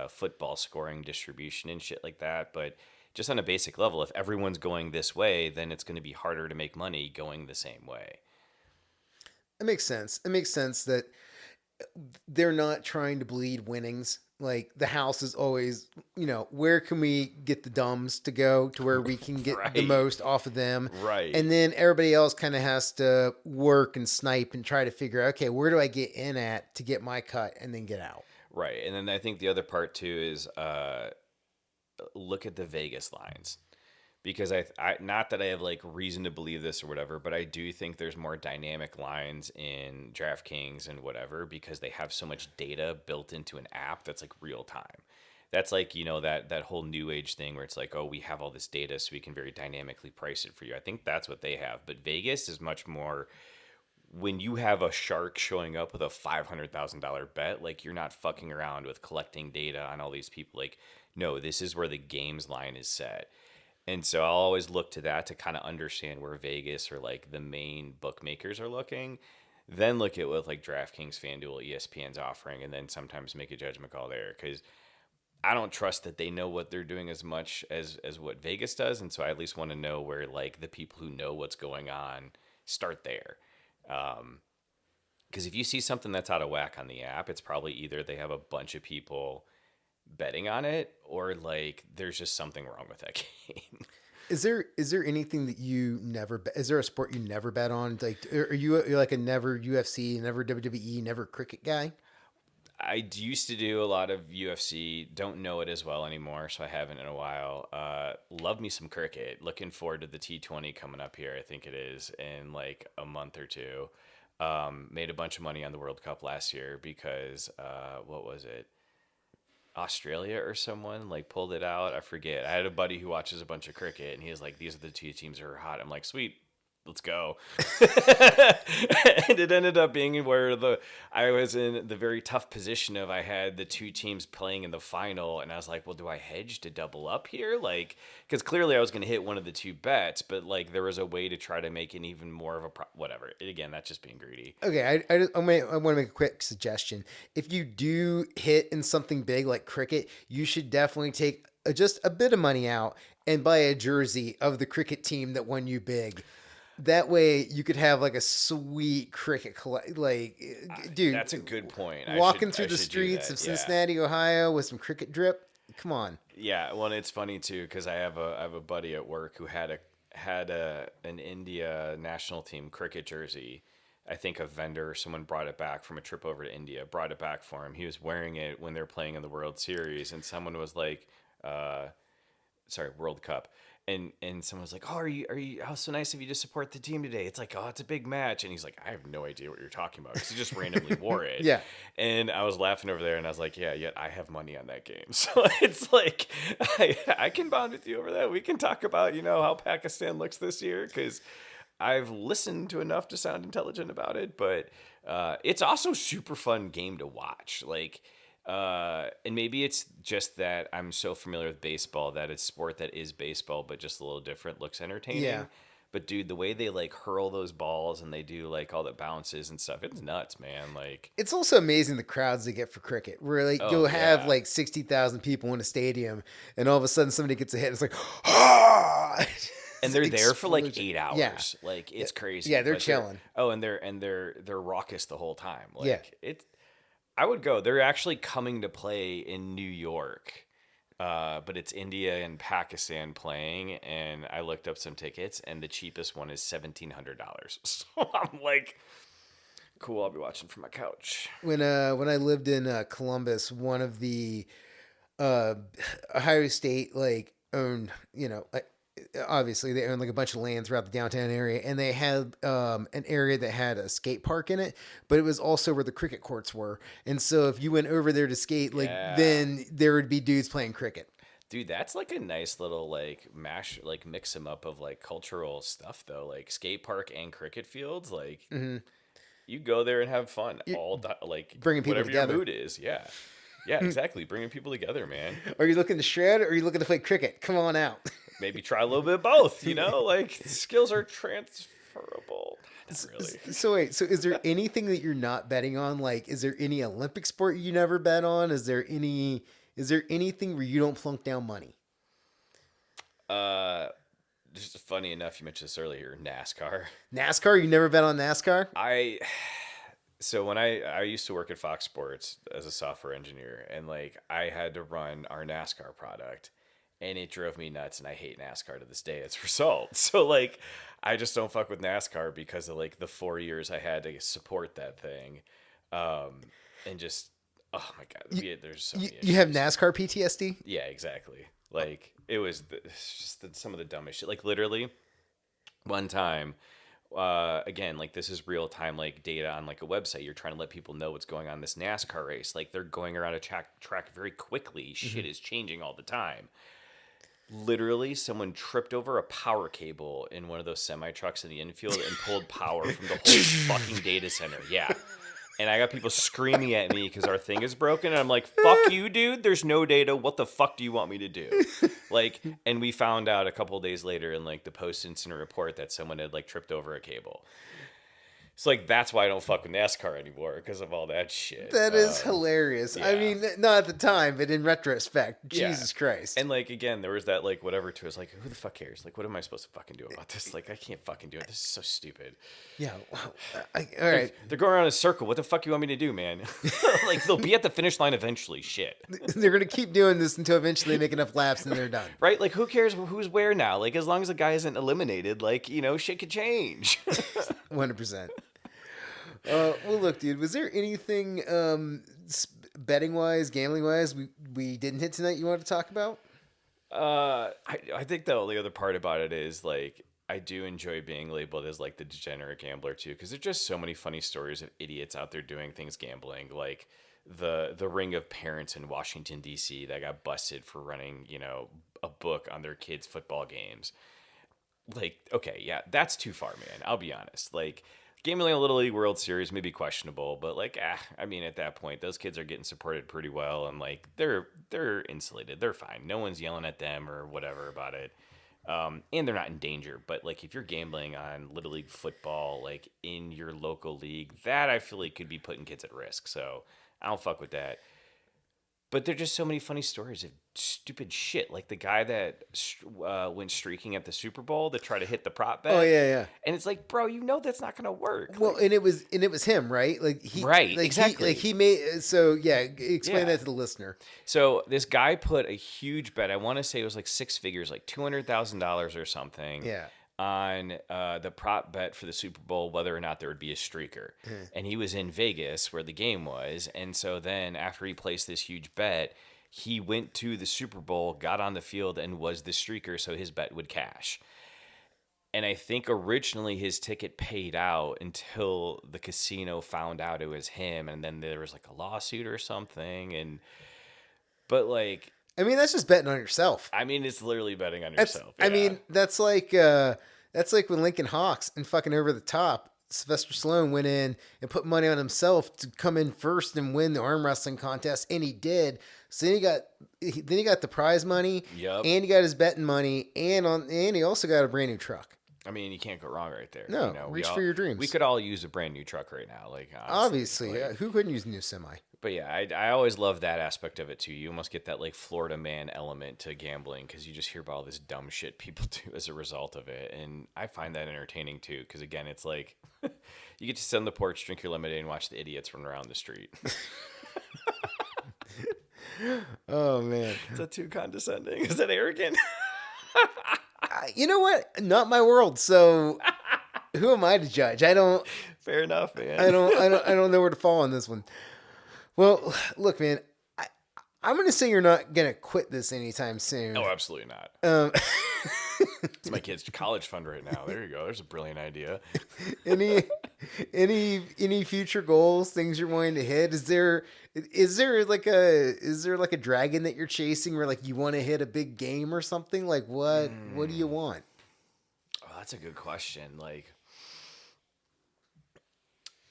football scoring distribution and shit like that, but just on a basic level, if everyone's going this way, then it's going to be harder to make money going the same way. It makes sense. It makes sense that they're not trying to bleed winnings. Like the house is always, where can we get the dumbs to go to where we can get the Right. most off of them? Right. And then everybody else kind of has to work and snipe and try to figure out, okay, where do I get in at to get my cut and then get out? Right. And then I think the other part too is look at the Vegas lines. Because I not that I have like reason to believe this or whatever, but I do think there's more dynamic lines in DraftKings and whatever because they have so much data built into an app that's like real time. That's like, that whole new age thing where it's like, oh, we have all this data so we can very dynamically price it for you. I think that's what they have. But Vegas is much more when you have a shark showing up with a $500,000 bet, like you're not fucking around with collecting data on all these people. Like, no, this is where the game's line is set. And so I'll always look to that to kind of understand where Vegas or like the main bookmakers are looking. Then look at what like DraftKings, FanDuel, ESPN's offering, and then sometimes make a judgment call there because I don't trust that they know what they're doing as much as what Vegas does, and so I at least want to know where like the people who know what's going on start there. Because if you see something that's out of whack on the app, it's probably either they have a bunch of people betting on it or like there's just something wrong with that game. Is there anything that you never bet? Is there a sport you never bet on? Like, are you're like a never UFC, never WWE, never cricket guy? Used to do a lot of UFC. Don't know it as well anymore, so I haven't in a while. Love me some cricket. Looking forward to the T20 coming up here. I think it is in like a month or two. Made a bunch of money on the World Cup last year because what was it? Australia or someone like pulled it out. I forget. I had a buddy who watches a bunch of cricket, and he was like, "These are the two teams that are hot." I'm like, "Sweet, let's go." And it ended up being where I was in the very tough position of I had the two teams playing in the final, and I was like, "Well, do I hedge to double up here?" Like, because clearly I was going to hit one of the two bets, but like there was a way to try to make it even more of a whatever. Again, that's just being greedy. Okay, I want to make a quick suggestion. If you do hit in something big like cricket, you should definitely take just a bit of money out and buy a jersey of the cricket team that won you big. That way, you could have like a sweet cricket like, dude. That's a good point. Walking I through the should do streets that. of Yeah. Cincinnati, Ohio, with some cricket drip. Come on. Yeah, well, and it's funny too because I have a buddy at work who had an India national team cricket jersey. I think a vendor or someone brought it back from a trip over to India, brought it back for him. He was wearing it when they're playing in the World Series, and someone was like, sorry, World Cup. And someone was like, "Oh, are you? How so nice of you to support the team today." It's like, "Oh, it's a big match," and he's like, "I have no idea what you're talking about," because he just randomly wore it. Yeah. And I was laughing over there, and I was like, "Yeah, yet I have money on that game." So it's like, I can bond with you over that. We can talk about how Pakistan looks this year because I've listened to enough to sound intelligent about it. But it's also super fun game to watch. Like. And maybe it's just that I'm so familiar with baseball that it's sport that is baseball, but just a little different, looks entertaining. Yeah. But dude, the way they like hurl those balls and they do like all the bounces and stuff, it's nuts, man. Like It's also amazing the crowds they get for cricket. Where like Oh, you'll have yeah. like 60,000 people in a stadium, and all of a sudden somebody gets a hit. And it's like, ah! and they're there for like Explosion. 8 hours. Yeah. Like it's crazy. Yeah, they're But chilling. They're raucous the whole time. Like Yeah. it's I would go. They're actually coming to play in New York but it's India and Pakistan playing, and I looked up some tickets, and the cheapest one is $1,700. So I'm like, cool, I'll be watching from my couch. When I lived in Columbus, one of the uh, Ohio State like owned, obviously they own like a bunch of land throughout the downtown area, and they had an area that had a skate park in it, but it was also where the cricket courts were. And so if you went over there to skate, like Yeah. then there would be dudes playing cricket. Dude, that's like a nice little like mash, like mix them up of like cultural stuff though, like skate park and cricket fields. Like you go there and have fun all the like Bringing people whatever together. your mood is. Yeah, yeah, exactly. Bringing people together, man. Are you looking to shred or are you looking to play cricket? Come on out. Maybe try a little bit of both. You know, like skills are transferable. Not really. So wait, so is there anything that you're not betting on? Like, is there any Olympic sport you never bet on? Is there anything where you don't plunk down money? Just funny enough, you mentioned this earlier. NASCAR. NASCAR? You never bet on NASCAR? So when I used to work at Fox Sports as a software engineer, and like I had to run our NASCAR product, and it drove me nuts, and I hate NASCAR to this day as a result. So like I just don't fuck with NASCAR because of like the 4 years I had to support that thing, and just oh my god, there's so many You have issues. NASCAR PTSD? Yeah, exactly. Like it's just some of the dumbest shit. Like literally, one time, again, like this is real time, like data on like a website. You're trying to let people know what's going on in this NASCAR race. Like they're going around a track very quickly. Shit is changing all the time. Literally, someone tripped over a power cable in one of those semi trucks in the infield and pulled power from the whole fucking data center. Yeah. And I got people screaming at me because our thing is broken. And I'm like, fuck you, dude. There's no data. What the fuck do you want me to do? Like, and we found out a couple of days later in like the post incident report that someone had like tripped over a cable. So like, that's why I don't fuck with NASCAR anymore because of all that shit. That is hilarious. I yeah. mean, not at the time, but in retrospect, Yeah. Jesus Christ. And like, again, there was that like whatever to us. Like, who the fuck cares? Like, what am I supposed to fucking do about this? Like, I can't fucking do it. This is so stupid. Yeah. Wow. All right. They're going around in a circle. What the fuck you want me to do, man? Like, they'll be at the finish line eventually. Shit. They're going to keep doing this until eventually they make enough laps and they're done. Right? Like, who cares who's where now? Like, as long as the guy isn't eliminated, like, you know, shit could change. 100%. Well, look, dude, was there anything betting wise, gambling wise, we didn't hit tonight you wanted to talk about? I think the only other part about it is, like, I do enjoy being labeled as, like, the degenerate gambler, too, because there's just so many funny stories of idiots out there doing things gambling, like the ring of parents in Washington, D.C. that got busted for running, you know, a book on their kids' football games. Like, okay, yeah, that's too far, man. I'll be honest. Like, gambling a Little League World Series may be questionable, but like, I mean, at that point, those kids are getting supported pretty well, and like, they're insulated, they're fine. No one's yelling at them or whatever about it, and they're not in danger. But like, if you're gambling on Little League football, like in your local league, that I feel like could be putting kids at risk. So I don't fuck with that. But there're just so many funny stories of stupid shit, like the guy that went streaking at the Super Bowl to try to hit the prop bet. Oh, yeah. And it's like, bro, you know that's not gonna work. Well, Like, and it was him, right? Like he, Right, like exactly. he made. So yeah, explain Yeah. that to the listener. so this guy put a huge bet. I want to say it was like six figures, like $200,000 or something. Yeah. On the prop bet for the Super Bowl, whether or not there would be a streaker. And he was in Vegas where the game was. And so then after he placed this huge bet, he went to the Super Bowl, got on the field, and was the streaker, so his bet would cash. And I think originally his ticket paid out until the casino found out it was him. And then there was like a lawsuit or something. But like, I mean, that's just betting on yourself. I mean, it's literally betting on That's, yourself. I yeah. mean, that's like when Lincoln Hawks and fucking Over the Top, Sylvester Stallone went in and put money on himself to come in first and win the arm wrestling contest, and he did. So then he got the prize money, Yep. and he got his betting money, and he also got a brand new truck. I mean, you can't go wrong right there. No, you know, reach for your dreams. We could all use a brand new truck right now, like Obviously, like- yeah, who couldn't use a new semi? But yeah, I always love that aspect of it too. You almost get that like Florida man element to gambling because you just hear about all this dumb shit people do as a result of it, and I find that entertaining too. Because again, it's like you get to sit on the porch, drink your lemonade, and watch the idiots run around the street. Oh man. Is that too condescending? Is that arrogant? You know what? Not my world. So who am I to judge? I don't. Fair enough, I man. don't. I don't. I don't know where to fall on this one. Well, look, man. I'm gonna say you're not gonna quit this anytime soon. Oh, absolutely not. Um, It's my kid's college fund right now. There you go. There's a brilliant idea. any, any future goals, things you're wanting to hit? Is there like a dragon that you're chasing, where like you want to hit a big game or something? Like what do you want? Oh, that's a good question. Like,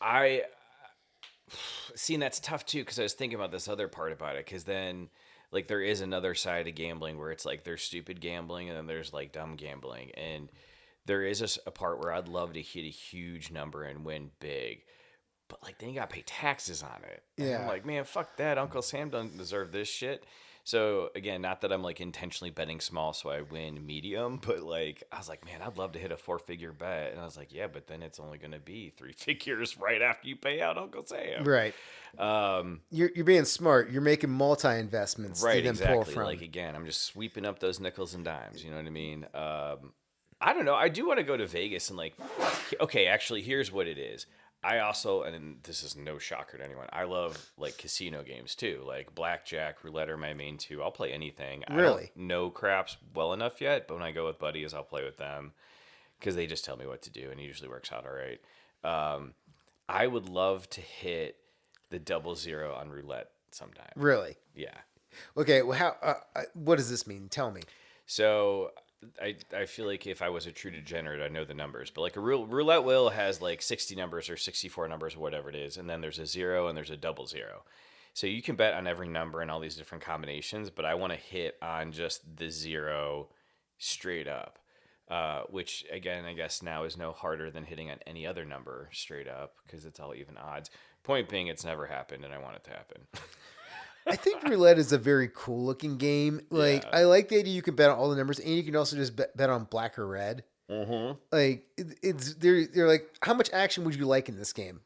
I see, and that's tough too, because I was thinking about this other part about it, because then, like, there is another side of gambling where it's like there's stupid gambling and then there's like dumb gambling, and there is a part where I'd love to hit a huge number and win big, but like then you gotta pay taxes on it. And I'm Yeah. like, man, fuck that. Uncle Sam doesn't deserve this shit. So again, not that I'm like intentionally betting small so I win medium, but like I was like, man, I'd love to hit a 4-figure bet. And I was like, yeah, but then it's only gonna be 3 figures right after you pay out Uncle Sam. Right. You're being smart. You're making multi investments to Right, then pull exactly. from. Like again, I'm just sweeping up those nickels and dimes. You know what I mean? I don't know. I do want to go to Vegas and like, okay, actually, here's what it is. I also, and this is no shocker to anyone, I love like casino games too. Like blackjack, roulette are my main two. I'll play anything. I Really? don't know craps well enough yet, but when I go with buddies, I'll play with them because they just tell me what to do, and it usually works out all right. I would love to hit the 00 on roulette sometime. Really? Yeah. Okay. Well, how? What does this mean? Tell me. So I feel like if I was a true degenerate, I know the numbers. But like a roulette wheel has like 60 numbers or 64 numbers or whatever it is, and then there's a 0 and there's a 00. So you can bet on every number and all these different combinations, but I want to hit on just the 0 straight up. Which again, I guess now is no harder than hitting on any other number straight up because it's all even odds. Point being, it's never happened, and I want it to happen. I think roulette is a very cool looking game. Like Yeah. I like the idea you can bet on all the numbers, and you can also just bet on black or red. Mm-hmm. Like it's they're like, how much action would you like in this game?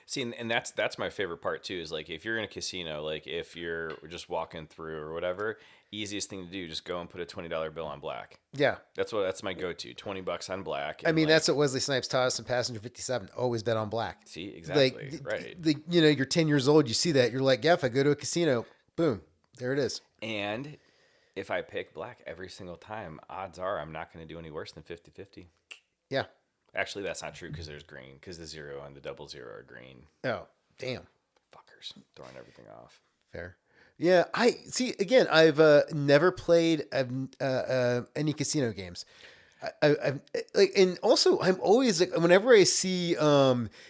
See, and that's my favorite part too. Is like if you're in a casino, like if you're just walking through or whatever, easiest thing to do, just go and put a $20 bill on black. Yeah. That's my go-to. $20 on black. I and, mean, like, that's what Wesley Snipes taught us in Passenger 57. Always bet on black. see exactly Like, right. you're 10 years old, you see that, you're like, yeah, if I go to a casino, boom, there it is. And if I pick black every single time, odds are I'm not going to do any worse than 50-50. Yeah. Actually, that's not true because there's green. Because the 0 and the 00 are green. Oh, damn. Fuckers throwing everything off. Fair. Yeah, I see. Again, I've never played any casino games. I've like, and also I'm always like, whenever I see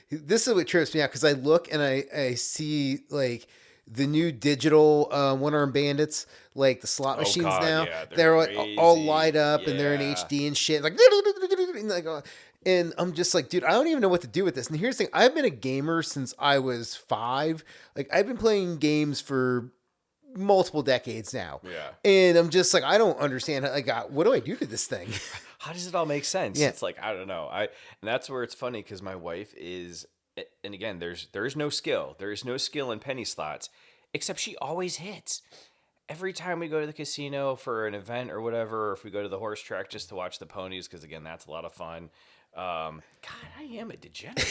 this is what trips me out, because I look and I see like the new digital one arm bandits, like the slot Oh, machines God, now. yeah, they're they're like all crazy. light up and they're in Yeah. HD and shit. Like, and I'm just like, dude, I don't even know what to do with this. And here's the thing: I've been a gamer since I was 5. Like, I've been playing games for multiple decades now. Yeah. And I'm just like, I don't understand. Like, what do I do to this thing? How does it all make sense? Yeah. It's like, I don't know. And that's where it's funny because my wife is, and again, there is no skill. There is no skill in penny slots, except she always hits. Every time we go to the casino for an event or whatever, or if we go to the horse track just to watch the ponies, because again, that's a lot of fun. God, I am a degenerate,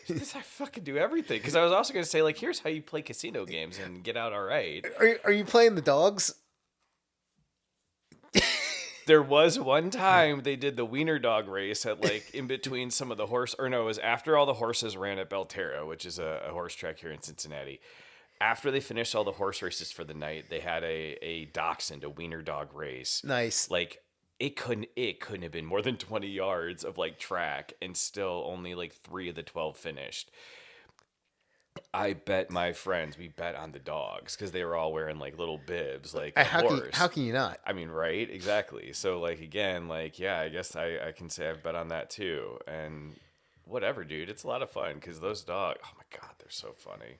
dude. I fucking do everything. Because I was also going to say, like, here's how you play casino games and get out all right. Are you playing the dogs? There was one time they did the wiener dog race at like in between some of the horse, or no, it was after all the horses ran at Belterra, which is a horse track here in Cincinnati. After they finished all the horse races for the night, they had a dachshund, a wiener dog race. Nice. Like it couldn't have been more than 20 yards of like track, and still only like 3 of the 12 finished. I bet my friends, we bet on the dogs because they were all wearing like little bibs, like a horse. How can you not? I mean, right? Exactly. So, like, again, like, yeah, I guess I can say I've bet on that too. And whatever, dude. It's a lot of fun because those dogs, oh my God, they're so funny.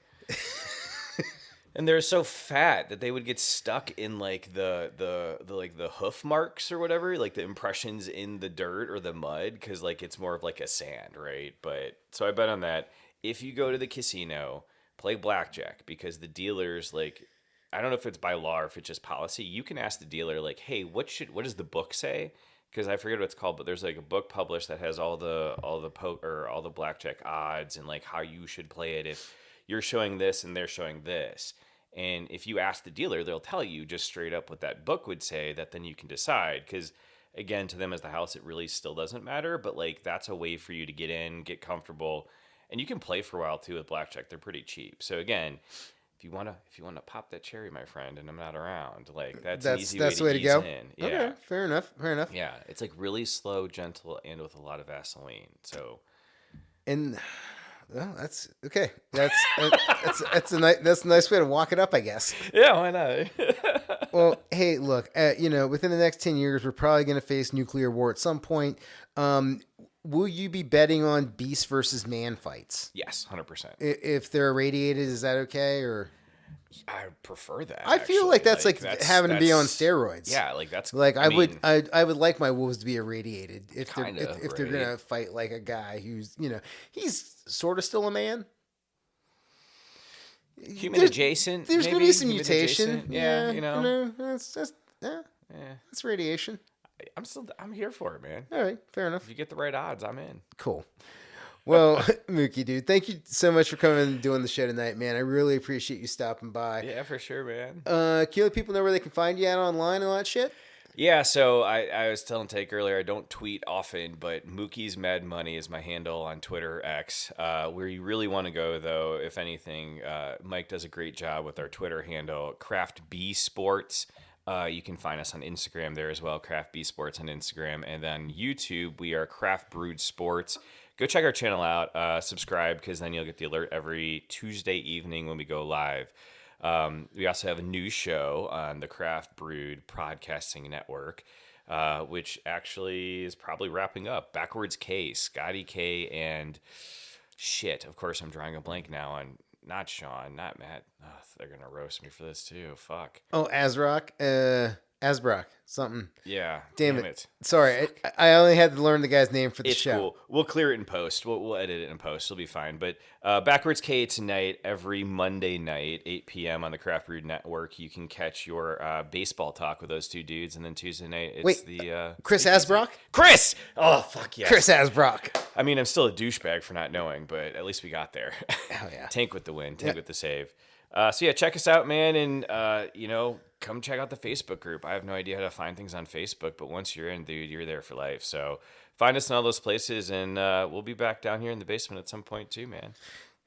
And they're so fat that they would get stuck in like the like the hoof marks or whatever, like the impressions in the dirt or the mud, because like it's more of like a sand, right? But so I bet on that. If you go to the casino, play blackjack, because the dealers, like, I don't know if it's by law or if it's just policy. You can ask the dealer like, hey, what does the book say? Because I forget what it's called, but there's like a book published that has all the poker, all the blackjack odds, and like how you should play it if you're showing this and they're showing this. And if you ask the dealer, they'll tell you just straight up what that book would say. That then you can decide. Because again, to them as the house, it really still doesn't matter. But like that's a way for you to get in, get comfortable, and you can play for a while too with blackjack. They're pretty cheap. So again, if you wanna pop that cherry, my friend, and I'm not around, like that's an easy that's the way to ease go. in. Yeah. Okay, fair enough. Fair enough. Yeah, it's like really slow, gentle, and with a lot of Vaseline. So And well, that's okay. That's a nice way to walk it up, I guess. yeah, why not? Well, hey, look, within the next 10 years, we're probably going to face nuclear war at some point. Will you be betting on beast versus man fights? Yes, 100%. If they're irradiated, is that okay? Or I prefer that. I feel like that's like having to be on steroids. Yeah, like that's Like I mean, would like my wolves to be irradiated if they're Kinda, if they're right? gonna fight like a guy who's he's sort of still a man. human There's- adjacent. There's maybe? gonna be some Human mutation. adjacent. Yeah, that's just yeah. that's radiation. I'm here for it, man. All right, fair enough. If you get the right odds, I'm in. Cool. Well, Mookie, dude, thank you so much for coming and doing the show tonight, man. I really appreciate you stopping by. Yeah, for sure, man. Can you let people know where they can find you at online and all that shit? Yeah, so I was telling Take earlier, I don't tweet often, but Mookie's Mad Money is my handle on Twitter X. Where you really want to go, though, if anything, Mike does a great job with our Twitter handle, Craft B Sports. You can find us on Instagram there as well, Craft B Sports on Instagram. And then YouTube, we are Craft Brewed Sports. Go check our channel out, subscribe, because then you'll get the alert every Tuesday evening when we go live. We also have a new show on the Craft Brewed Podcasting Network, which actually is probably wrapping up. Backwards K, Scotty K, and shit. Of course, I'm drawing a blank now on not Sean, not Matt. Oh, they're gonna roast me for this too. Fuck. Oh, Asbrock, something. Yeah. Damn it. Sorry, I only had to learn the guy's name for the It's show. cool. We'll clear it in post. We'll edit it in post. It'll be fine. But Backwards K tonight, every Monday night, 8 p.m. on the Craft Brewed Network, you can catch your baseball talk with those two dudes. And then Tuesday night, it's Chris Speakeasy. Asbrock? Chris! Oh, fuck yes. Chris Asbrock. I mean, I'm still a douchebag for not knowing, but at least we got there. Hell yeah. Tank with the win. Tank with the save. So yeah, check us out, man. And, come check out the Facebook group. I have no idea how to find things on Facebook, but once you're in, dude, you're there for life. So find us in all those places, and we'll be back down here in the basement at some point too, man.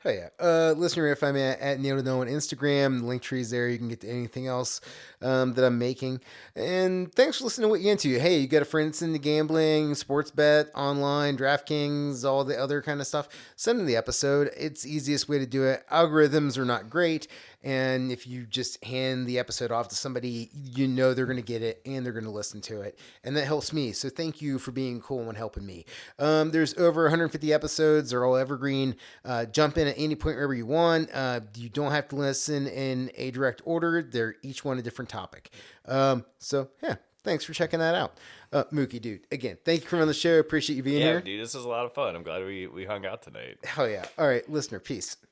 Oh yeah. Listener, if I'm at Neil to Know on Instagram, the link tree's there. You can get to anything else that I'm making. And thanks for listening to What You Into. Hey, you got a friend that's into gambling, sports bet, online, DraftKings, all the other kind of stuff, send them the episode. It's the easiest way to do it. Algorithms are not great. And if you just hand the episode off to somebody, they're going to get it and they're going to listen to it. And that helps me. So thank you for being cool and helping me. There's over 150 episodes. They're all evergreen. Jump in at any point wherever you want. You don't have to listen in a direct order. They're each one a different topic. So, yeah. Thanks for checking that out. Mookie, dude, again, thank you for coming on the show. Appreciate you being Yeah, here. dude, this is a lot of fun. I'm glad we hung out tonight. Hell yeah. All right, listener, peace.